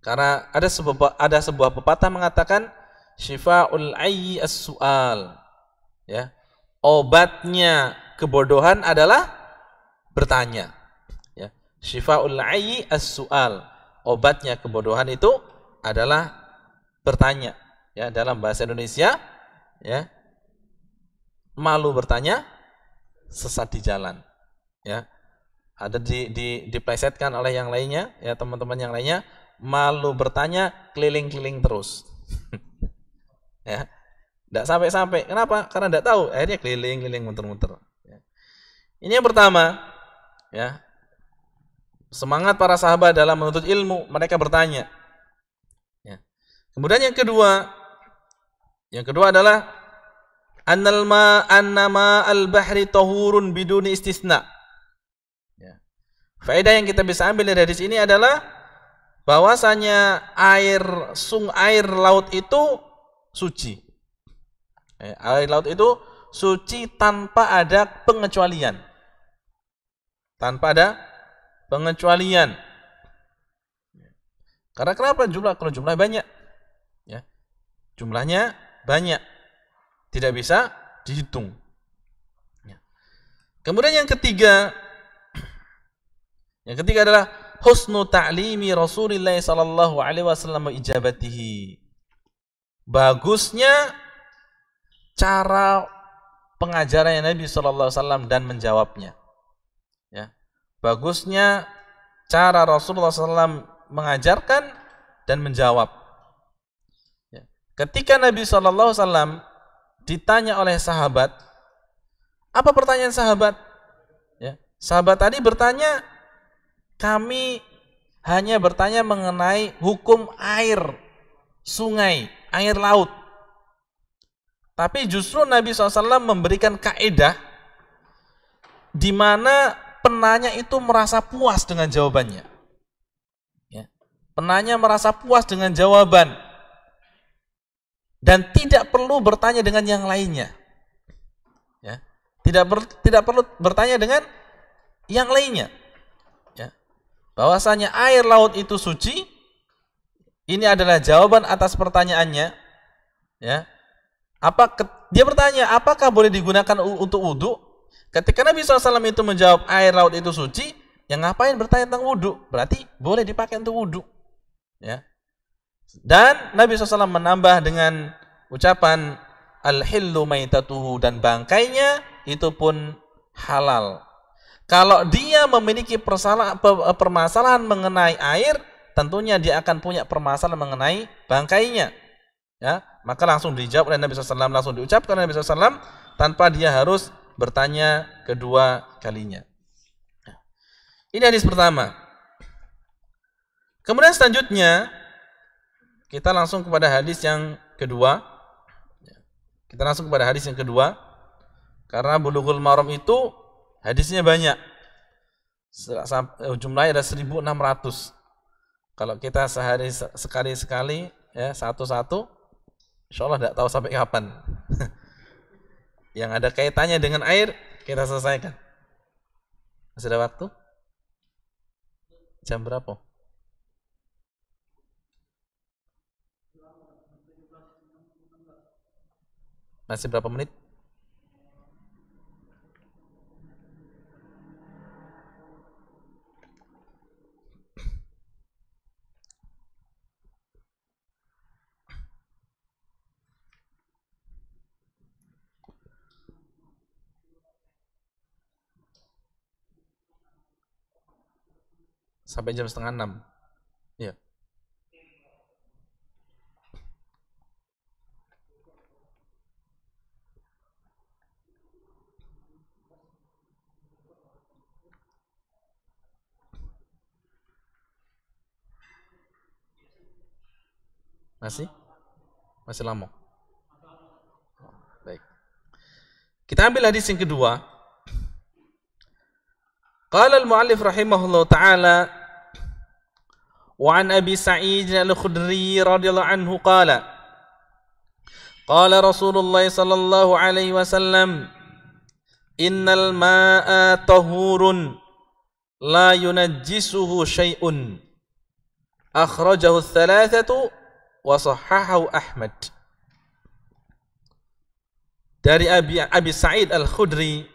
Karena ada sebuah pepatah mengatakan syifa'ul ayyi as-su'al. Ya. Obatnya kebodohan adalah bertanya. Ya. Syifa'ul ayyi as-su'al. Obatnya kebodohan itu adalah bertanya. Ya, dalam bahasa Indonesia, ya, malu bertanya, sesat di jalan. Ya, ada diplesetkan oleh yang lainnya, ya, teman-teman yang lainnya, malu bertanya, keliling-keliling terus. Ya, tidak sampai-sampai. Kenapa? Karena tidak tahu. Akhirnya keliling-keliling muter-muter. Ya. Ini yang pertama. Ya, semangat para sahabat dalam menuntut ilmu, mereka bertanya. Ya. Kemudian yang kedua adalah annama al-bahri tahurun biduni istisna. Ya. Faedah yang kita bisa ambil dari hadis ini adalah bahwasanya air laut itu suci. Ya, air laut itu suci tanpa ada pengecualian. Tanpa ada pengecualian. Karena kenapa? Kalau jumlah banyak. Ya. Jumlahnya banyak. Tidak bisa dihitung. Ya. Kemudian yang ketiga adalah husnu ta'limi Rasulullah sallallahu alaihi wasallam ijabatihi. Bagusnya cara pengajaran Nabi sallallahu alaihi wasallam dan menjawabnya. Ya. Bagusnya cara Rasulullah SAW mengajarkan dan menjawab. Ya. Ketika Nabi SAW ditanya oleh sahabat, apa pertanyaan sahabat? Ya. Sahabat tadi bertanya, kami hanya bertanya mengenai hukum air sungai, air laut. Tapi justru Nabi SAW memberikan kaidah di mana penanya itu merasa puas dengan jawabannya. Ya. Penanya merasa puas dengan jawaban dan tidak perlu bertanya dengan yang lainnya. Ya. Tidak perlu bertanya dengan yang lainnya. Ya. Bahwasanya air laut itu suci, ini adalah jawaban atas pertanyaannya. Ya. Dia bertanya, apakah boleh digunakan untuk wudu? Ketika Nabi SAW itu menjawab air laut itu suci, yang ngapain bertanya tentang wudu? Berarti boleh dipakai untuk wudu. Ya. Dan Nabi SAW menambah dengan ucapan al-hillu maitatuhu, dan bangkainya itu pun halal. Kalau dia memiliki permasalahan mengenai air, tentunya dia akan punya permasalahan mengenai bangkainya. Ya, maka langsung dijawab oleh Nabi SAW, langsung diucapkan oleh Nabi SAW tanpa dia harus bertanya kedua kalinya. Ini hadis pertama. Kemudian selanjutnya kita langsung kepada hadis yang kedua. Karena Bulughul Maram itu hadisnya banyak. Jumlahnya ada 1.600. Kalau kita sekali ya, satu-satu, insya Allah tidak tahu sampai kapan. Yang ada kaitannya dengan air kita selesaikan. Masih ada waktu? Jam berapa? Masih berapa menit? Sampai jam 5:30. Ya. Masih lama. Baik. Kita ambil hadis yang kedua. Qala al-mu'allif rahimahullah ta'ala wa an Abi Sa'id al-Khudri radhiyallahu anhu qala qala Rasulullah sallallahu alaihi wasallam innal ma'a tahurun la yunajjisuhu syai'un akhrajahu ats-tsalatsatu wa sahhahahu Ahmad. Dari Abi Sa'id Al-Khudri,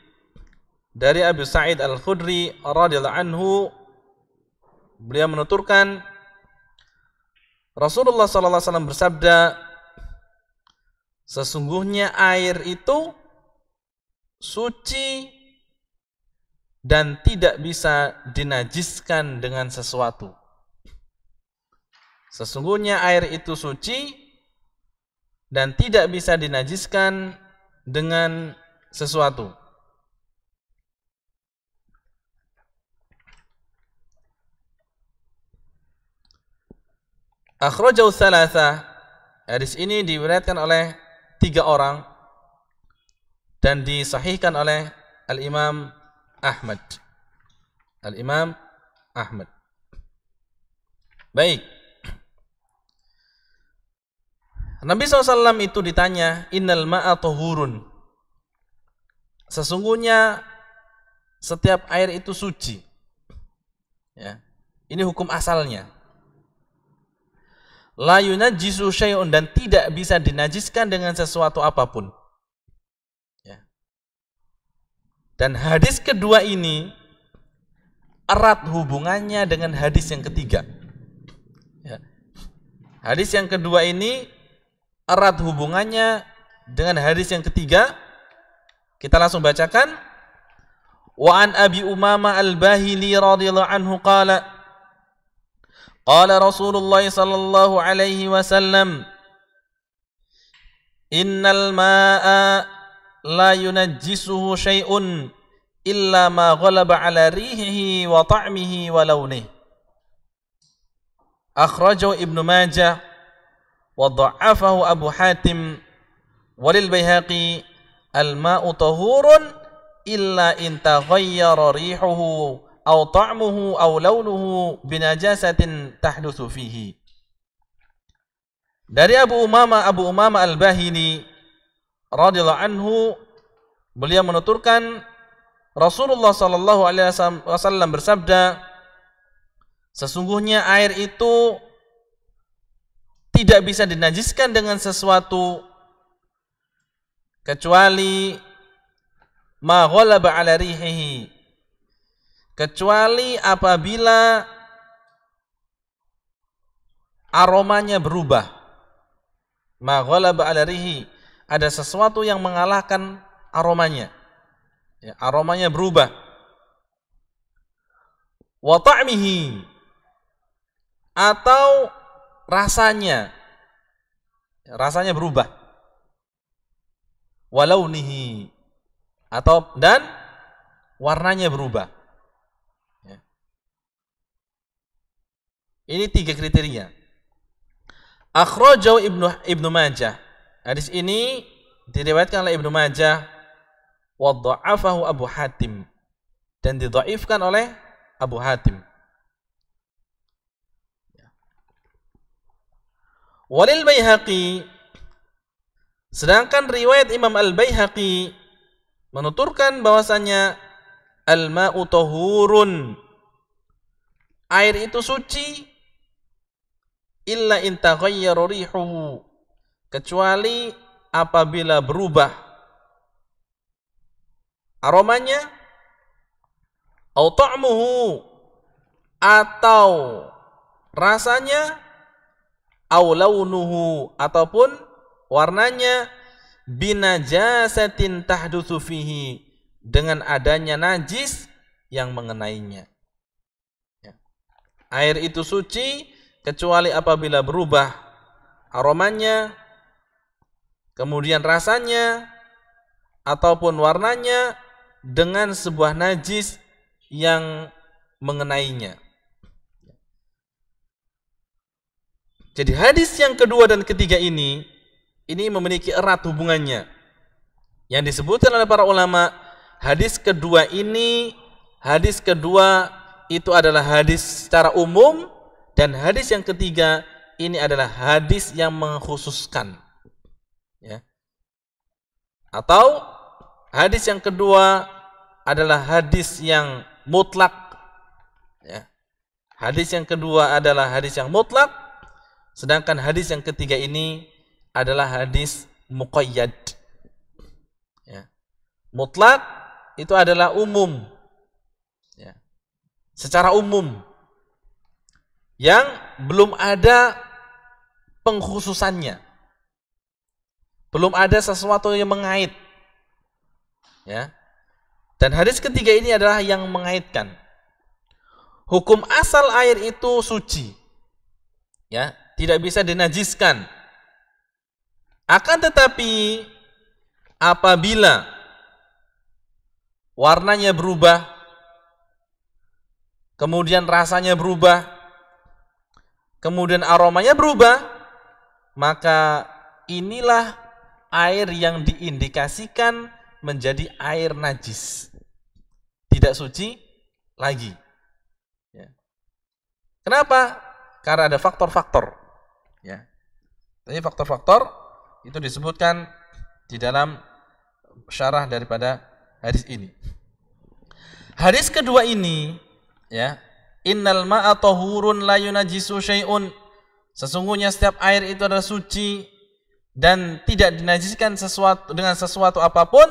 radhiyallahu anhu, beliau menuturkan Rasulullah sallallahu alaihi wasallam bersabda, sesungguhnya air itu suci dan tidak bisa dinajiskan dengan sesuatu. Sesungguhnya air itu suci dan tidak bisa dinajiskan dengan sesuatu. Akhrajahu tsalatsa. Hadis ini diriwayatkan oleh 3 orang dan disahihkan oleh Al-Imam Ahmad. Baik. Nabi SAW itu ditanya, innal ma'a tahurun. Sesungguhnya setiap air itu suci. Ya. Ini hukum asalnya. La yunajjisu syai'un, dan tidak bisa dinajiskan dengan sesuatu apapun. Ya. Dan hadis kedua ini erat hubungannya dengan hadis yang ketiga. Ya. Hadis yang kedua ini erat hubungannya dengan hadis yang ketiga. Kita langsung bacakan. Wa an Abi Umamah Al-Bahili radhiyallahu anhu qala qala Rasulullah sallallahu alaihi wasallam innal ma'a la yunajjisuhu syai'un illa ma ghalaba ala rihihi wa ta'mihi wa lawnihi. Akhrajahu Ibnu Majah wa dha'afahu Abu Hatim walil Baihaqi al-ma'u tahurun illa in taghayyara rihuhu aw ta'muhu aw launuhu binajasatin tahdutsu fihi. Dari Abu Umamah Al-Bahili radhiyallahu anhu, beliau menuturkan Rasulullah sallallahu alaihi wasallam bersabda, sesungguhnya air itu tidak bisa dinajiskan dengan sesuatu kecuali ma ghalaba ala rihihi, kecuali apabila aromanya berubah. Ma ghalaba ala rihi, ada sesuatu yang mengalahkan aromanya. Ya, aromanya berubah. Wa ta'mihi, atau rasanya berubah. Wa launihi, atau dan warnanya berubah. Ya. Ini 3 kriteria. Akhrajahu Ibnu Majah. Hadis ini diriwayatkan oleh Ibnu Majah wa dha'afahu Abu Hatim, dan didhaifkan oleh Abu Hatim. Walil Baihaqi, sedangkan riwayat Imam Al-Baihaqi menuturkan bahwasanya al-ma'u tahurun, air itu suci, illa in taghayyara rihuhu, kecuali apabila berubah aromanya, au ta'muhu, atau rasanya, au launuhu, ataupun warnanya, binajasatin tahdutsu fihi, dengan adanya najis yang mengenainya. Ya. Air itu suci kecuali apabila berubah aromanya, kemudian rasanya, ataupun warnanya dengan sebuah najis yang mengenainya. Jadi hadis yang kedua dan ketiga ini memiliki erat hubungannya. Yang disebutkan oleh para ulama, hadis kedua itu adalah hadis secara umum, dan hadis yang ketiga ini adalah hadis yang mengkhususkan. Ya. Atau hadis yang kedua adalah hadis yang mutlak. Ya. Hadis yang kedua adalah hadis yang mutlak, sedangkan hadis yang ketiga ini adalah hadis muqayyad. Ya. Mutlak itu adalah umum. Ya. Secara umum. Yang belum ada pengkhususannya. Belum ada sesuatu yang mengait. Ya. Dan hadis ketiga ini adalah yang mengaitkan. Hukum asal air itu suci. Ya, tidak bisa dinajiskan. Akan tetapi apabila warnanya berubah, kemudian rasanya berubah, kemudian aromanya berubah, maka inilah air yang diindikasikan menjadi air najis, tidak suci lagi. Ya. Kenapa? Karena ada faktor-faktor. Ya. Jadi faktor-faktor itu disebutkan di dalam syarah daripada hadis ini. Hadis kedua ini, ya, innal ma'a tahurun la yunajjisu syai'un, sesungguhnya setiap air itu adalah suci dan tidak dinajiskan dengan sesuatu apapun.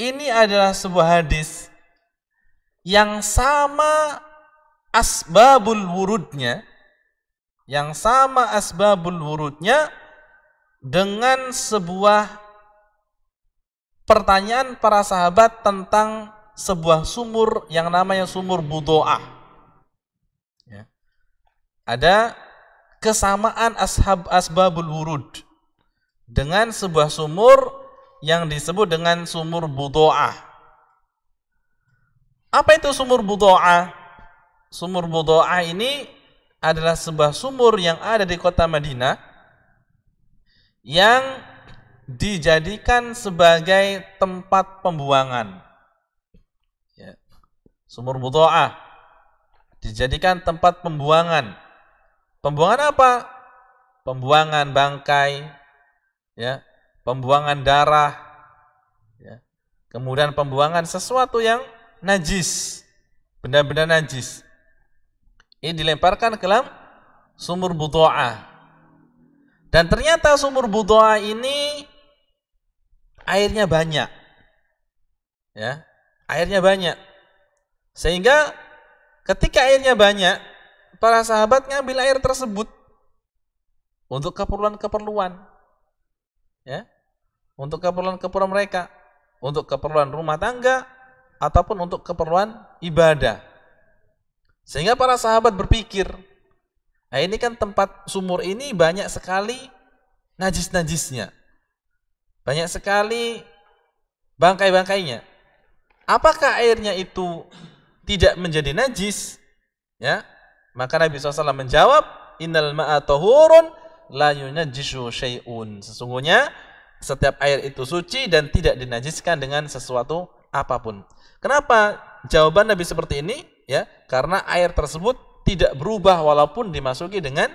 Ini adalah sebuah hadis yang sama asbabul wurudnya, dengan sebuah pertanyaan para sahabat tentang sebuah sumur yang namanya sumur Budo'ah. Ya. Ada kesamaan asbabul wurud dengan sebuah sumur yang disebut dengan sumur Budo'ah. Apa itu sumur Budo'ah? Sumur Budo'ah ini adalah sebuah sumur yang ada di kota Madinah yang dijadikan sebagai tempat pembuangan. Ya. Sumur Budo'ah dijadikan tempat pembuangan. Pembuangan apa? Pembuangan bangkai, ya, pembuangan darah, ya. Kemudian pembuangan sesuatu yang najis, benda-benda najis. Ini dilemparkan ke dalam sumur Budo'ah. Dan ternyata sumur Budo'ah ini airnya banyak. Ya, airnya banyak. Sehingga ketika airnya banyak, para sahabat ngambil air tersebut untuk keperluan-keperluan, ya, untuk keperluan-keperluan mereka, untuk keperluan rumah tangga ataupun untuk keperluan ibadah. Sehingga para sahabat berpikir, nah ini kan tempat sumur ini banyak sekali najis-najisnya, banyak sekali bangkai-bangkainya. Apakah airnya itu tidak menjadi najis? Ya, maka Nabi SAW menjawab, innal ma'a tahurun la yunajjishu syai'un. Sesungguhnya setiap air itu suci dan tidak dinajiskan dengan sesuatu apapun. Kenapa jawaban Nabi seperti ini? Ya, karena air tersebut tidak berubah walaupun dimasuki dengan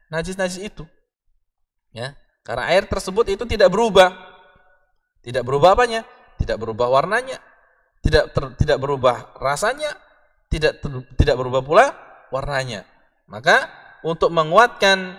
najis-najis itu. Ya, karena air tersebut itu tidak berubah. Tidak berubah apanya? Tidak berubah warnanya, tidak berubah rasanya, tidak berubah pula warnanya. Maka untuk menguatkan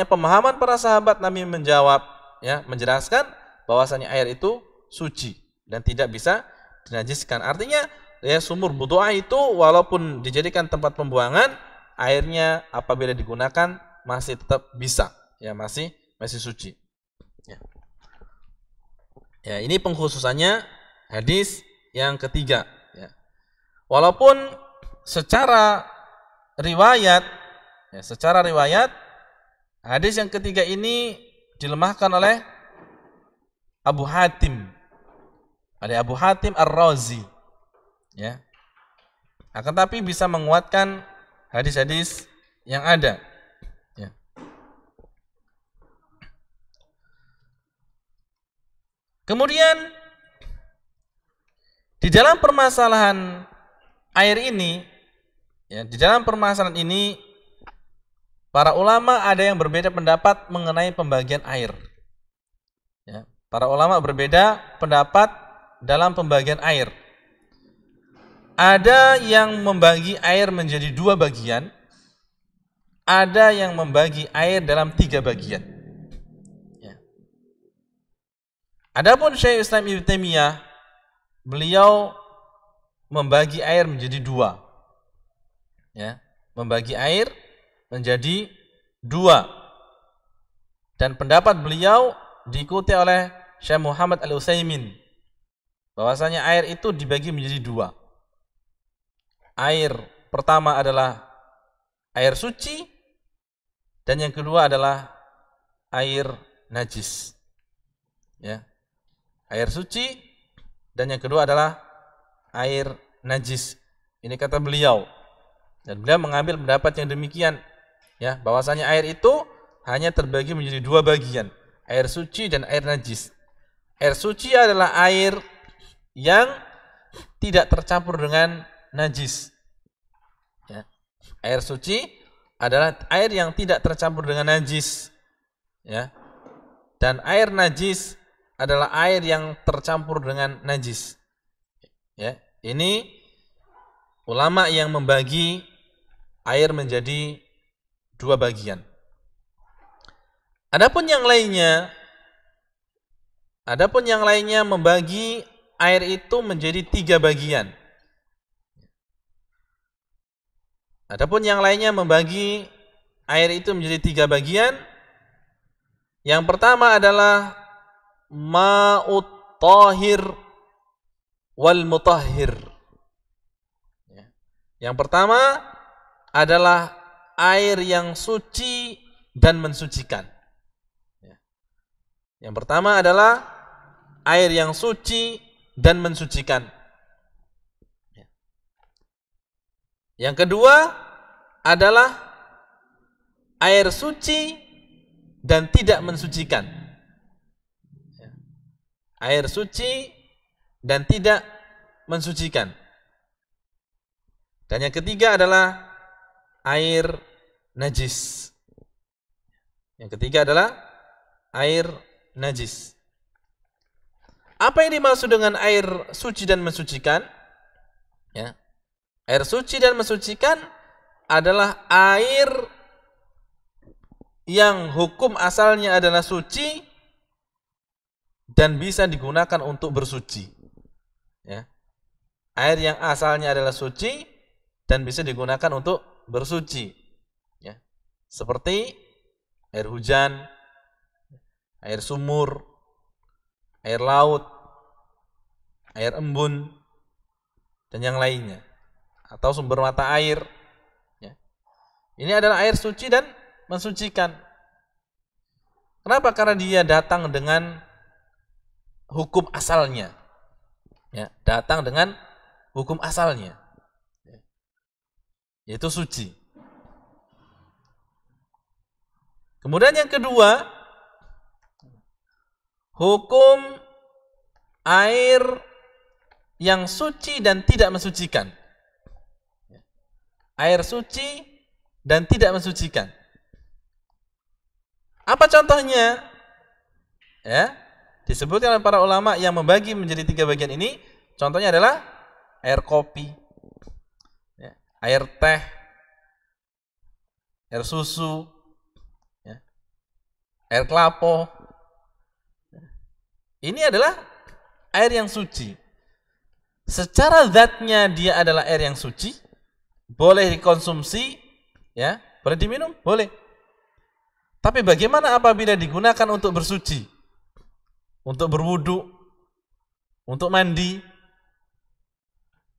pemahaman para sahabat, Nabi menjawab, ya, menjelaskan bahwasanya air itu suci dan tidak bisa dinajiskan. Artinya, ya, sumur budu'ah itu walaupun dijadikan tempat pembuangan, airnya apabila digunakan masih tetap bisa, ya, masih suci. Ya. Ya, ini pengkhususannya hadis yang ketiga. Ya. Walaupun secara riwayat, hadis yang ketiga ini dilemahkan oleh Abu Hatim Ar-Razi. Ya. Akan tapi bisa menguatkan hadis-hadis yang ada. Ya. Kemudian di dalam permasalahan air ini, ya, para ulama ada yang berbeda pendapat mengenai pembagian air. Ya, para ulama berbeda pendapat dalam pembagian air. Ada yang membagi air menjadi 2 bagian, ada yang membagi air dalam 3 bagian. Ya. Adapun Syekh Islam Ibnu Taimiyah, beliau membagi air menjadi 2. Ya, membagi air menjadi 2. Dan pendapat beliau diikuti oleh Syekh Muhammad Al-Utsaimin, bahwasanya air itu dibagi menjadi 2. Air pertama adalah air suci dan yang kedua adalah air najis. Ya. Air suci dan yang kedua adalah air najis. Ini kata beliau. Dan beliau mengambil pendapat yang demikian, ya, bahwasanya air itu hanya terbagi menjadi 2 bagian, air suci dan air najis. Air suci adalah air yang tidak tercampur dengan najis. Ya. Air suci adalah air yang tidak tercampur dengan najis. Ya. Dan air najis adalah air yang tercampur dengan najis. Ya, ini ulama yang membagi air menjadi 2 bagian. Adapun yang lainnya membagi air itu menjadi 3 bagian. Adapun yang lainnya membagi air itu menjadi 3 bagian. Yang pertama adalah ma'ut tahir wal mutahhir. Yang pertama adalah air yang suci dan mensucikan. Yang pertama adalah air yang suci dan mensucikan. Yang kedua adalah air suci dan tidak mensucikan. Air suci dan tidak mensucikan. Dan yang ketiga adalah air najis. Yang ketiga adalah air najis. Apa yang dimaksud dengan air suci dan mensucikan? Ya. Air suci dan mensucikan adalah air yang hukum asalnya adalah suci dan bisa digunakan untuk bersuci. Ya. Air yang asalnya adalah suci dan bisa digunakan untuk bersuci. Ya. Seperti air hujan, air sumur, air laut, air embun, dan yang lainnya, atau sumber mata air. Ya. Ini adalah air suci dan mensucikan. Kenapa? Karena dia datang dengan hukum asalnya. Ya, datang dengan hukum asalnya, yaitu suci. Kemudian yang kedua, hukum air yang suci dan tidak mensucikan. Air suci dan tidak mensucikan. Apa contohnya? Ya, disebutkan oleh para ulama yang membagi menjadi 3 bagian ini. Contohnya adalah air kopi, ya, air teh, air susu, ya, air kelapa. Ini adalah air yang suci. Secara zatnya dia adalah air yang suci, boleh dikonsumsi, ya, boleh diminum, boleh. Tapi bagaimana apabila digunakan untuk bersuci, untuk berwudu, untuk mandi?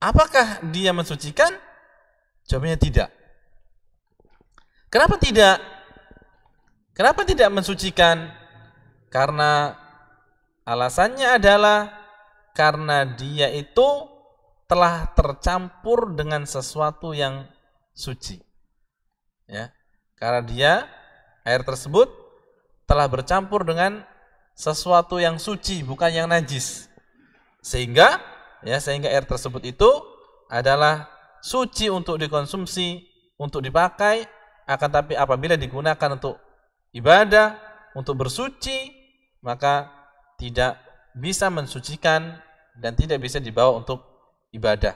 Apakah dia mensucikan? Jawabnya tidak. Kenapa tidak? Kenapa tidak mensucikan? Karena alasannya adalah karena dia itu telah tercampur dengan sesuatu yang suci. Ya, karena dia, air tersebut telah bercampur dengan sesuatu yang suci, bukan yang najis. Sehingga air tersebut itu adalah suci untuk dikonsumsi, untuk dipakai, akan tapi apabila digunakan untuk ibadah, untuk bersuci, maka tidak bisa mensucikan dan tidak bisa dibawa untuk ibadah.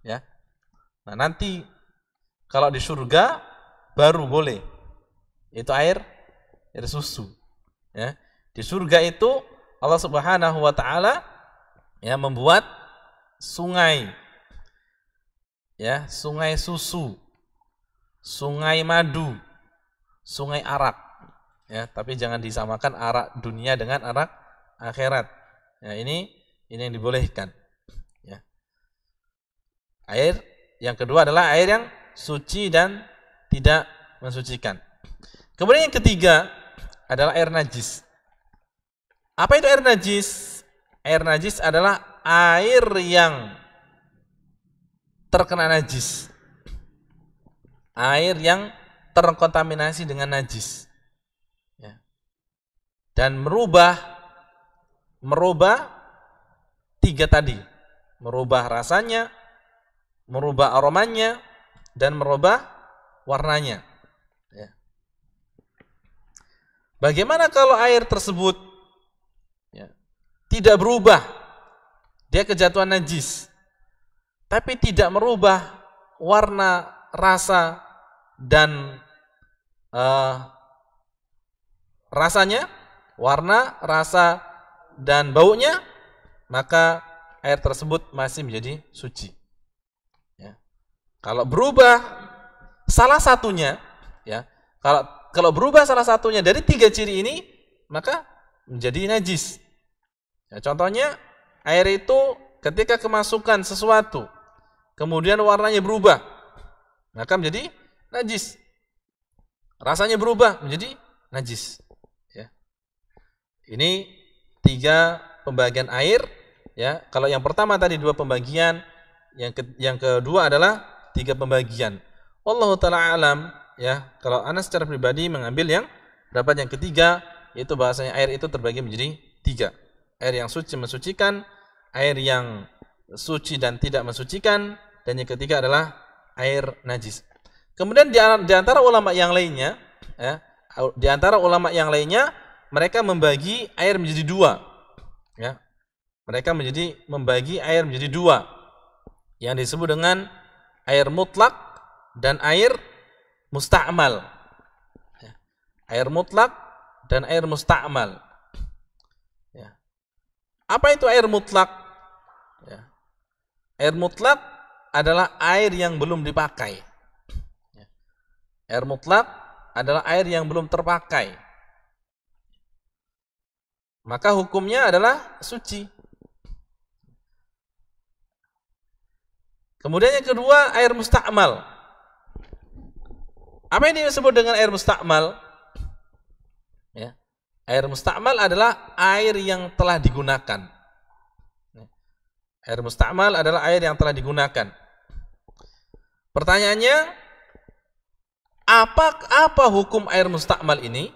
Ya. Nah, nanti kalau di surga baru boleh. Itu air susu. Ya. Di surga itu Allah Subhanahu wa taala ya membuat sungai. Ya, sungai susu, sungai madu, sungai arak. Ya, tapi jangan disamakan arak dunia dengan arak akhirat. Ya, ini yang dibolehkan. Ya. Air yang kedua adalah air yang suci dan tidak mensucikan. Kemudian yang ketiga adalah air najis. Apa itu air najis? Air najis adalah air yang terkena najis. Air yang terkontaminasi dengan najis. Ya. Dan merubah 3 tadi. Merubah rasanya, merubah aromanya, dan merubah warnanya. Ya. Bagaimana kalau air tersebut tidak berubah? Dia kejatuhan najis, tapi tidak merubah warna, rasa, dan rasanya, warna, rasa, dan baunya, maka air tersebut masih menjadi suci. Ya. Kalau berubah salah satunya, ya, kalau berubah salah satunya dari 3 ciri ini, maka menjadi najis. Ya, contohnya, air itu ketika kemasukan sesuatu, kemudian warnanya berubah, maka menjadi najis. Rasanya berubah menjadi najis. Ya. Ini 3 pembagian air. Ya, kalau yang pertama tadi 2 pembagian, yang kedua adalah 3 pembagian. Wallahu ta'ala alam. Ya, kalau ana secara pribadi mengambil yang pendapat yang ketiga, yaitu bahasanya air itu terbagi menjadi 3. Air yang suci mensucikan, air yang suci dan tidak mensucikan, dan yang ketiga adalah air najis. Kemudian di antara ulama yang lainnya, ya, di antara ulama yang lainnya, mereka membagi air menjadi 2. Ya, mereka membagi air menjadi 2, yang disebut dengan air mutlak dan air musta'mal. Ya, air mutlak dan air musta'mal. Ya. Apa itu air mutlak? Ya. Air mutlak adalah air yang belum dipakai. Ya. Air mutlak adalah air yang belum terpakai, maka hukumnya adalah suci. Kemudian yang kedua, air mustakmal. Apa yang disebut dengan air mustakmal? Ya. Air mustakmal adalah air yang telah digunakan. Air mustakmal adalah air yang telah digunakan. Pertanyaannya, apa hukum air mustakmal ini?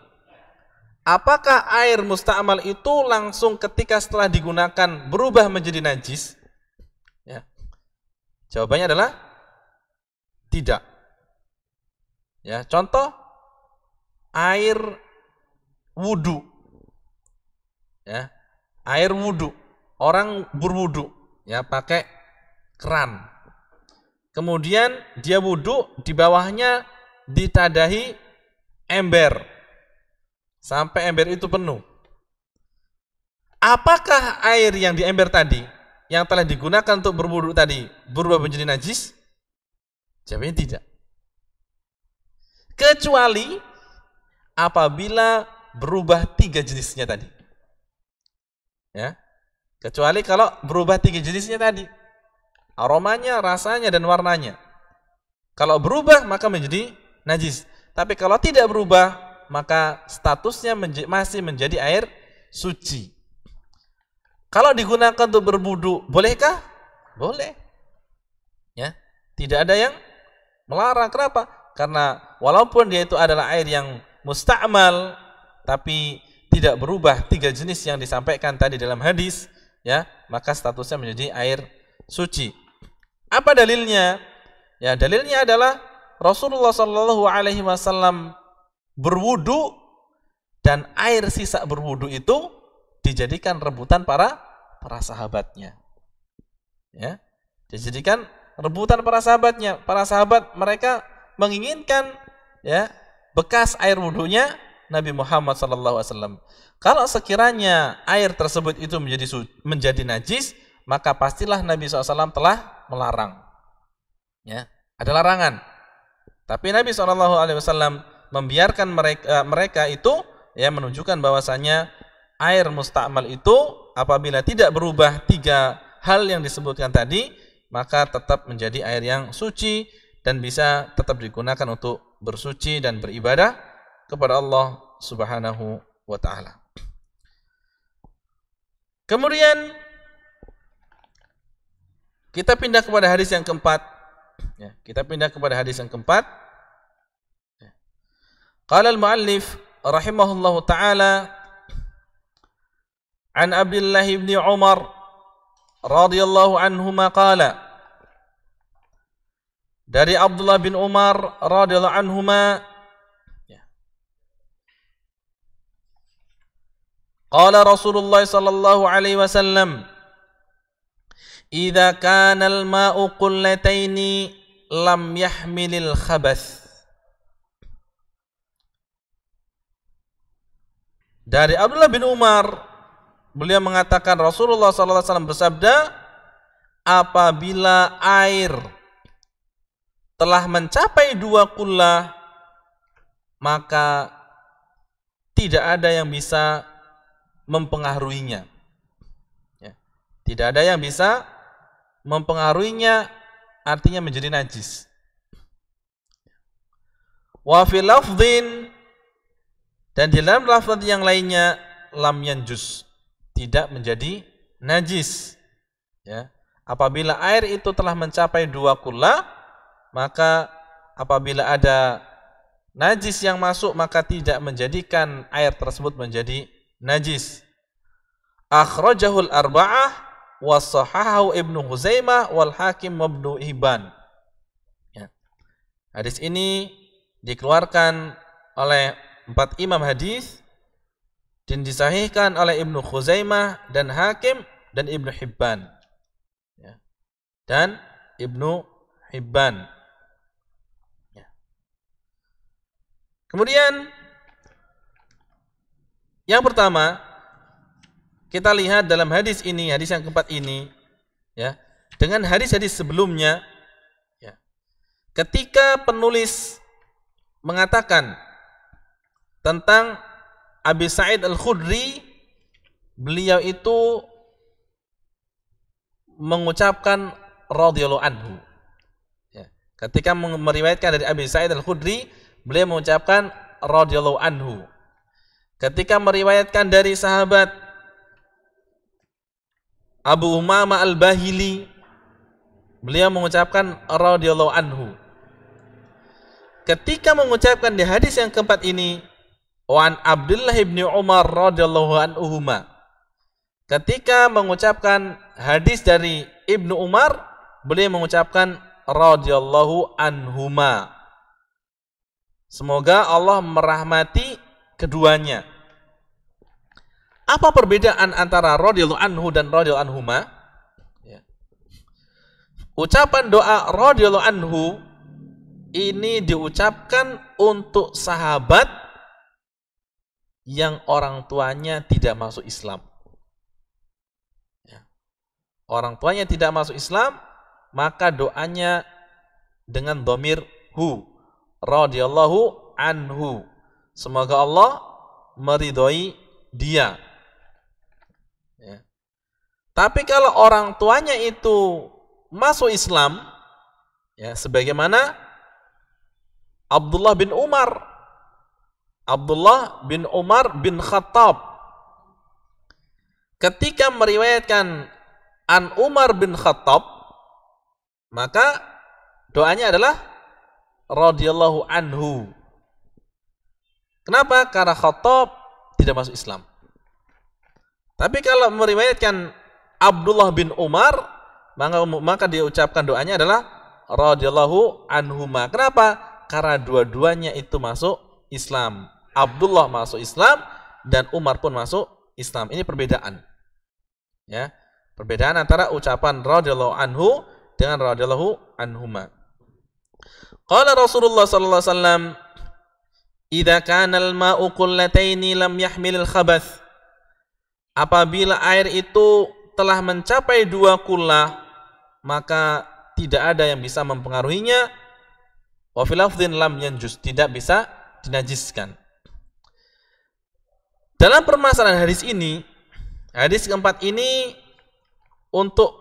Apakah air mustakmal itu langsung ketika setelah digunakan berubah menjadi najis? Ya. Jawabannya adalah tidak. Ya, contoh air wudu. Ya, air wudu. Orang berwudu, ya, pakai keran. Kemudian dia wudu, di bawahnya ditadahi ember sampai ember itu penuh. Apakah air yang di ember tadi yang telah digunakan untuk berwudu tadi berubah menjadi najis? Jawabannya tidak. Kecuali apabila berubah 3 jenisnya tadi. Ya. Kecuali kalau berubah 3 jenisnya tadi. Aromanya, rasanya, dan warnanya. Kalau berubah maka menjadi najis. Tapi kalau tidak berubah maka statusnya masih menjadi air suci. Kalau digunakan untuk berwudu, bolehkah? Boleh. Ya, tidak ada yang melarang. Kenapa? Karena walaupun dia itu adalah air yang mustakmal, tapi tidak berubah 3 jenis yang disampaikan tadi dalam hadis, ya, maka statusnya menjadi air suci. Apa dalilnya? Ya, dalilnya adalah Rasulullah SAW berwudu dan air sisa berwudu itu dijadikan rebutan para sahabatnya. Ya, dijadikan rebutan para sahabatnya. Para sahabat mereka menginginkan, ya, bekas air wudunya Nabi Muhammad SAW. Kalau sekiranya air tersebut itu menjadi najis, maka pastilah Nabi SAW telah melarang. Ya, ada larangan. Tapi Nabi SAW membiarkan mereka itu, ya, menunjukkan bahwasanya air mustakmal itu apabila tidak berubah 3 hal yang disebutkan tadi, maka tetap menjadi air yang suci dan bisa tetap digunakan untuk bersuci dan beribadah kepada Allah Subhanahu wa taala. Kemudian kita pindah kepada hadis yang keempat. Ya, kita pindah kepada hadis yang keempat. Qala al-muallif rahimahullahu taala an Abdullah bin Umar radhiyallahu anhuma qala, dari Abdullah bin Umar radhiyallahu anhuma, qala Rasulullah sallallahu alaihi wasallam, idza kana al-ma'u qullataini lam yahmilil khabath. Dari Abdullah bin Umar, beliau mengatakan Rasulullah SAW bersabda, apabila air telah mencapai 2 kullah, maka tidak ada yang bisa mempengaruhinya. Ya, tidak ada yang bisa mempengaruhinya, artinya menjadi najis. Wa fi lafdhin, dan di dalam lafaz yang lainnya, lam yanjus, tidak menjadi najis. Ya, apabila air itu telah mencapai 2 kullah, maka apabila ada najis yang masuk, maka tidak menjadikan air tersebut menjadi najis. Akhrajahul arba'ah wa sahahahu Ibnu Huzaimah wal Hakim wa Ibnu Hibban. Ya. Hadis ini dikeluarkan oleh 4 imam hadis dan disahihkan oleh Ibnu Khuzaimah dan Hakim dan Ibnu Hibban. Ya. Dan Ibnu Hibban. Ya. Kemudian yang pertama, kita lihat dalam hadis ini, hadis yang keempat ini, ya, dengan hadis-hadis sebelumnya, ya, ketika penulis mengatakan tentang Abi Sa'id Al-Khudri, beliau itu mengucapkan radhiyallahu anhu. Ya. Ketika meriwayatkan dari Abi Sa'id Al-Khudri, beliau mengucapkan radhiyallahu anhu. Ketika meriwayatkan dari sahabat Abu Umamah Al-Bahili, beliau mengucapkan radhiyallahu anhu. Ketika mengucapkan di hadis yang keempat ini, Wan Abdullah bin Umar radhiyallahu anhuma. Ketika mengucapkan hadis dari Ibnu Umar, beliau mengucapkan radhiyallahu anhuma. Semoga Allah merahmati keduanya. Apa perbedaan antara radhiyallahu anhu dan radhiyallahu anhuma? Ya. Ucapan doa radhiyallahu anhu ini diucapkan untuk sahabat yang orang tuanya tidak masuk Islam. Ya. Orang tuanya tidak masuk Islam, maka doanya dengan dhamir hu, radhiyallahu anhu. Semoga Allah meridhoi dia. Ya. Tapi kalau orang tuanya itu masuk Islam, ya, sebagaimana Abdullah bin Umar bin Khattab ketika meriwayatkan an Umar bin Khattab, maka doanya adalah radhiyallahu anhu. Kenapa? Karena Khattab tidak masuk Islam. Tapi kalau meriwayatkan Abdullah bin Umar, maka diucapkan doanya adalah radhiyallahu anhuma. Kenapa? Karena dua-duanya itu masuk Islam. Abdullah masuk Islam dan Umar pun masuk Islam. Ini perbedaan. Ya, perbedaan antara ucapan radhiyallahu anhu dengan radhiyallahu anhuma. Qala Rasulullah sallallahu alaihi wasallam, "Idza kana al-ma'u qullataini lam yahmil al-khabath." Apabila air itu telah mencapai 2 kullah, maka tidak ada yang bisa mempengaruhinya. Wa fil lafdhin lam yanjus, tidak bisa dinajiskan. Dalam permasalahan hadis ini, hadis keempat ini untuk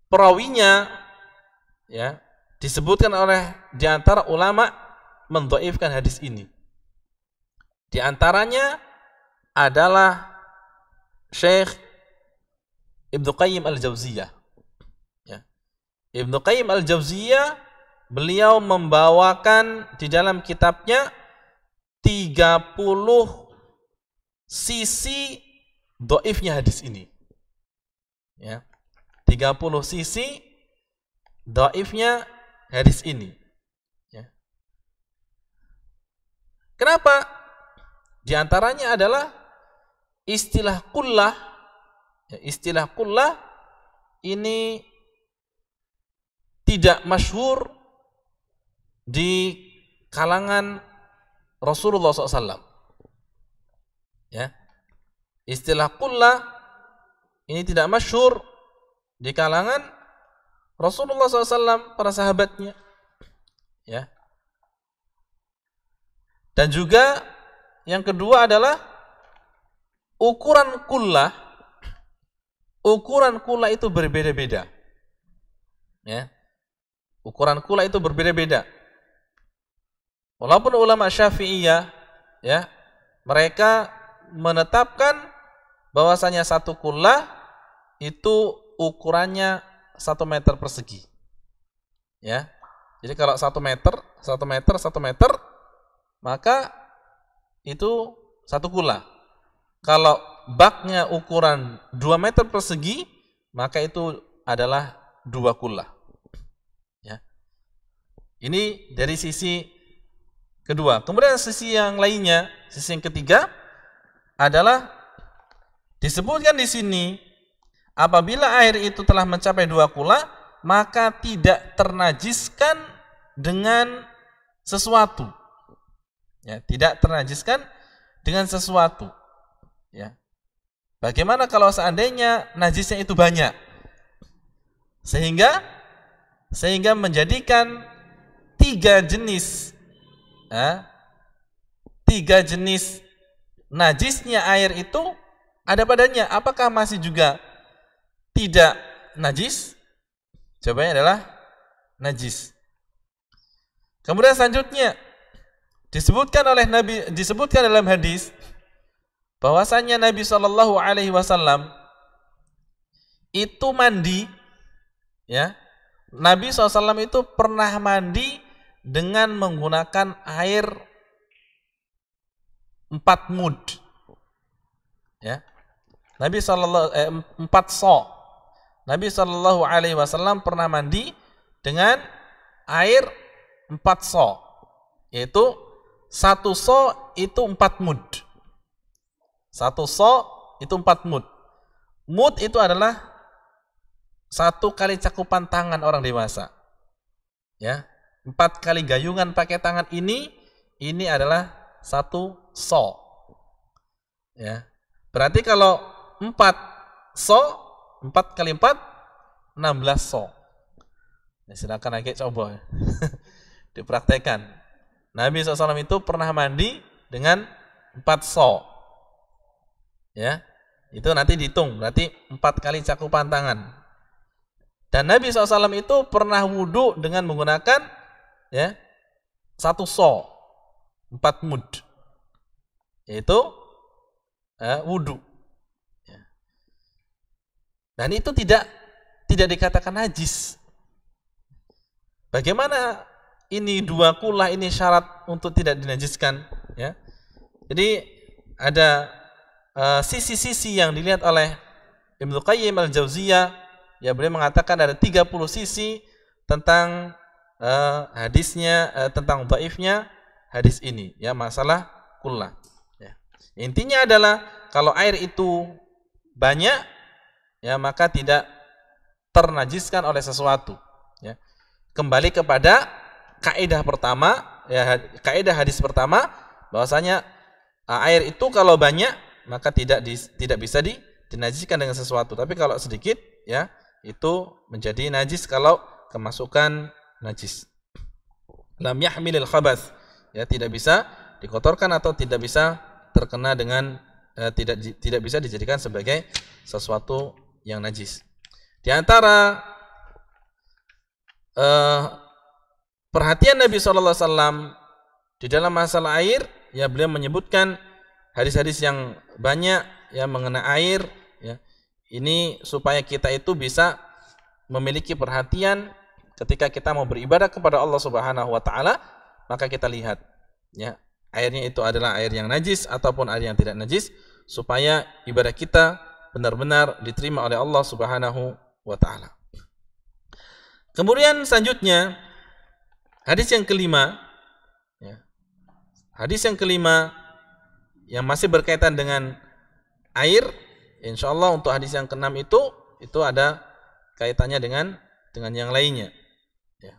perawinya, ya, disebutkan oleh di antara ulama mendhaifkan hadis ini. Di antaranya adalah Syekh Ibnu Qayyim Al-Jauziyah. Ya. Ibnu Qayyim Al-Jauziyah, beliau membawakan di dalam kitabnya 30 sisi dhaifnya hadis ini. Ya. 30 sisi dhaifnya hadis ini. Ya. Kenapa? Di antaranya adalah istilah kullah. Ya, istilah kullah ini tidak masyhur di kalangan Rasulullah SAW. Ya. Istilah kullah ini tidak masyhur di kalangan Rasulullah SAW, para sahabatnya. Ya. Dan juga yang kedua adalah ukuran kullah. Ukuran kullah itu berbeda-beda. Ya. Ukuran kullah itu berbeda-beda. Walaupun ulama Syafi'iyah, ya, mereka menetapkan bahwasanya satu kullah itu ukurannya 1 meter persegi. Ya. Jadi kalau 1 meter, maka itu 1 kullah. Kalau baknya ukuran 2 meter persegi, maka itu adalah 2 kullah. Ya. Ini dari sisi kedua. Kemudian sisi yang lainnya, sisi yang ketiga adalah disebutkan di sini, apabila air itu telah mencapai 2 kullah, maka tidak ternajiskan dengan sesuatu. Ya, tidak ternajiskan dengan sesuatu. Ya. Bagaimana kalau seandainya najisnya itu banyak? Sehingga menjadikan 3 jenis tiga jenis najisnya air itu ada padanya, apakah masih juga tidak najis? Jawabannya adalah najis. Kemudian selanjutnya disebutkan dalam hadis bahwasanya Nabi Shallallahu Alaihi Wasallam itu mandi, ya. Nabi SAW itu pernah mandi dengan menggunakan air 4 mud, ya. Nabi Shallallahu 4 so. Nabi Shallallahu Alaihi Wasallam pernah mandi dengan air 4 so, yaitu 1 so itu 4 mud. 1 so itu 4 mud. Mud itu adalah 1 kali cakupan tangan orang dewasa. Ya, 4 kali gayungan pakai tangan ini adalah 1 so. Ya. Berarti kalau 4 so, 4 kali 4 16 so. Ya, silakan lagi coba. Dipraktekkan. Nabi SAW itu pernah mandi dengan 4 so. Ya, itu nanti dihitung, berarti 4 kali cakupan tangan. Dan Nabi SAW itu pernah wudhu dengan menggunakan, ya, 1 so, 4 mud, yaitu wudhu. Ya. Dan itu tidak dikatakan najis. Bagaimana ini 2 kula ini syarat untuk tidak dinajiskan, ya? Jadi ada sisi-sisi yang dilihat oleh Ibnu Qayyim al-Jauziyah, ya, beliau mengatakan ada 30 sisi tentang hadisnya, tentang dhaifnya hadis ini, ya, masalah kula. Ya. Intinya adalah kalau air itu banyak, ya, maka tidak ternajiskan oleh sesuatu. Ya. Kembali kepada kaidah pertama, ya, kaidah hadis pertama, bahwasanya air itu kalau banyak maka tidak bisa dinajiskan dengan sesuatu. Tapi kalau sedikit, ya, itu menjadi najis kalau kemasukan najis. Lam yahmilil khabath, ya, tidak bisa dikotorkan atau tidak bisa terkena dengan tidak bisa dijadikan sebagai sesuatu yang najis. Di antara perhatian Nabi SAW di dalam masalah air, ya, beliau menyebutkan hadis-hadis yang banyak, ya, mengenai air, ya. Ini supaya kita itu bisa memiliki perhatian ketika kita mau beribadah kepada Allah Subhanahu wa taala, maka kita lihat, ya, airnya itu adalah air yang najis ataupun air yang tidak najis, supaya ibadah kita benar-benar diterima oleh Allah Subhanahu wa taala. Kemudian selanjutnya hadis yang kelima, ya. Hadis yang kelima yang masih berkaitan dengan air, insyaallah untuk hadis yang keenam itu ada kaitannya dengan yang lainnya, ya.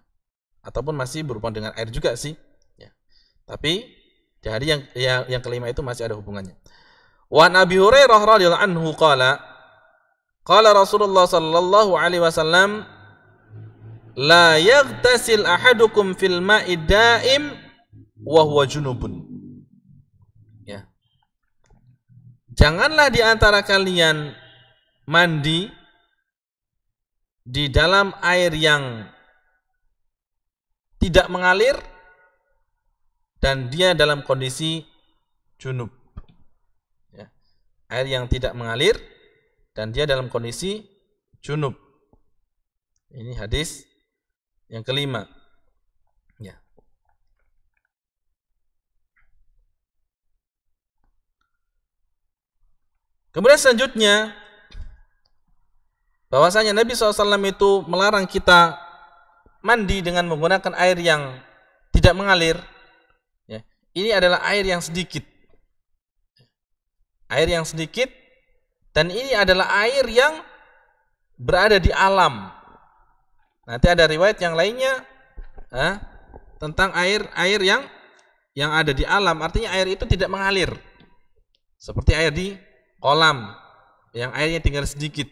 Ataupun masih berhubungan dengan air juga sih, ya. Tapi di hadis yang kelima itu masih ada hubungannya. Wa Abi Hurairah radhiyallahu anhu qala Rasulullah sallallahu alaihi wasallam la yaghtasil ahadukum fil ma'i daim wa huwa junubun. Ya. Janganlah di antara kalian mandi di dalam air yang tidak mengalir dan dia dalam kondisi junub. Ya. Air yang tidak mengalir dan dia dalam kondisi junub. Ini hadis yang kelima, ya. Kemudian selanjutnya bahwasanya Nabi SAW itu melarang kita mandi dengan menggunakan air yang tidak mengalir, ya. Ini adalah air yang sedikit, dan ini adalah air yang berada di alam. Nanti ada riwayat yang lainnya tentang air yang ada di alam, artinya air itu tidak mengalir seperti air di kolam yang airnya tinggal sedikit,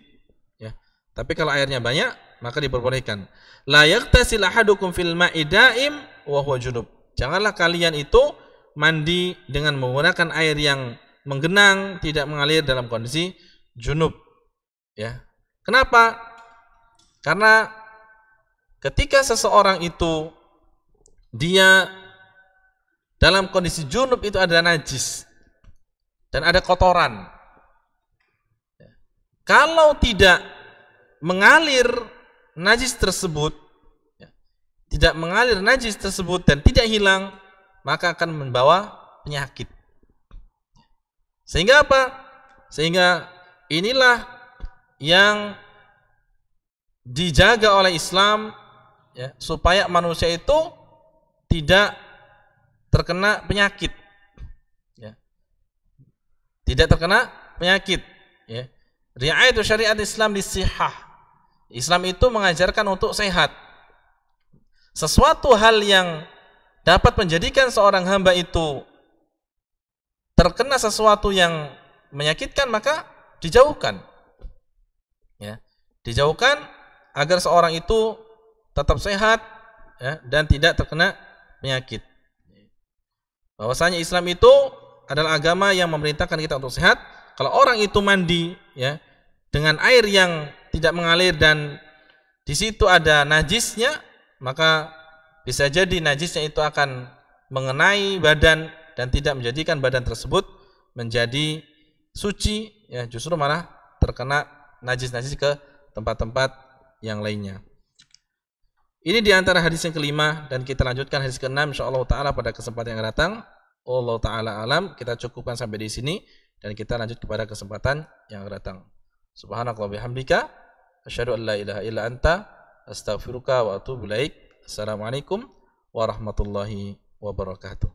ya. Tapi kalau airnya banyak maka diperbolehkan. La yaghtasil ahadukum fil ma'i daim wa huwa junub. Janganlah kalian itu mandi dengan menggunakan air yang menggenang, tidak mengalir dalam kondisi junub. Ya. Kenapa? Karena ketika seseorang itu dia dalam kondisi junub itu ada najis dan ada kotoran. Kalau tidak mengalir najis tersebut, tidak mengalir najis tersebut dan tidak hilang, maka akan membawa penyakit. Sehingga apa? Sehingga inilah yang dijaga oleh Islam, ya, supaya manusia itu tidak terkena penyakit, ya. Tidak terkena penyakit, ya. Ri'ayatu syariat Islam lisihah. Islam itu mengajarkan untuk sehat. Sesuatu hal yang dapat menjadikan seorang hamba itu terkena sesuatu yang menyakitkan, maka dijauhkan, ya. Dijauhkan agar seorang itu tetap sehat, ya, dan tidak terkena penyakit. Bahwasanya Islam itu adalah agama yang memerintahkan kita untuk sehat. Kalau orang itu mandi, ya, dengan air yang tidak mengalir dan di situ ada najisnya, maka bisa jadi najisnya itu akan mengenai badan dan tidak menjadikan badan tersebut menjadi suci, ya, justru malah terkena najis-najis ke tempat-tempat yang lainnya. Ini di antara hadis yang kelima, dan kita lanjutkan hadis ke-6 insyaallah taala pada kesempatan yang akan datang. Allah taala alam. Kita cukupkan sampai di sini dan kita lanjut kepada kesempatan yang akan datang. Subhanakallah bihamdika asyhadu an la ilaha illa anta astaghfiruka wa atubu ilaik. Assalamualaikum warahmatullahi wabarakatuh.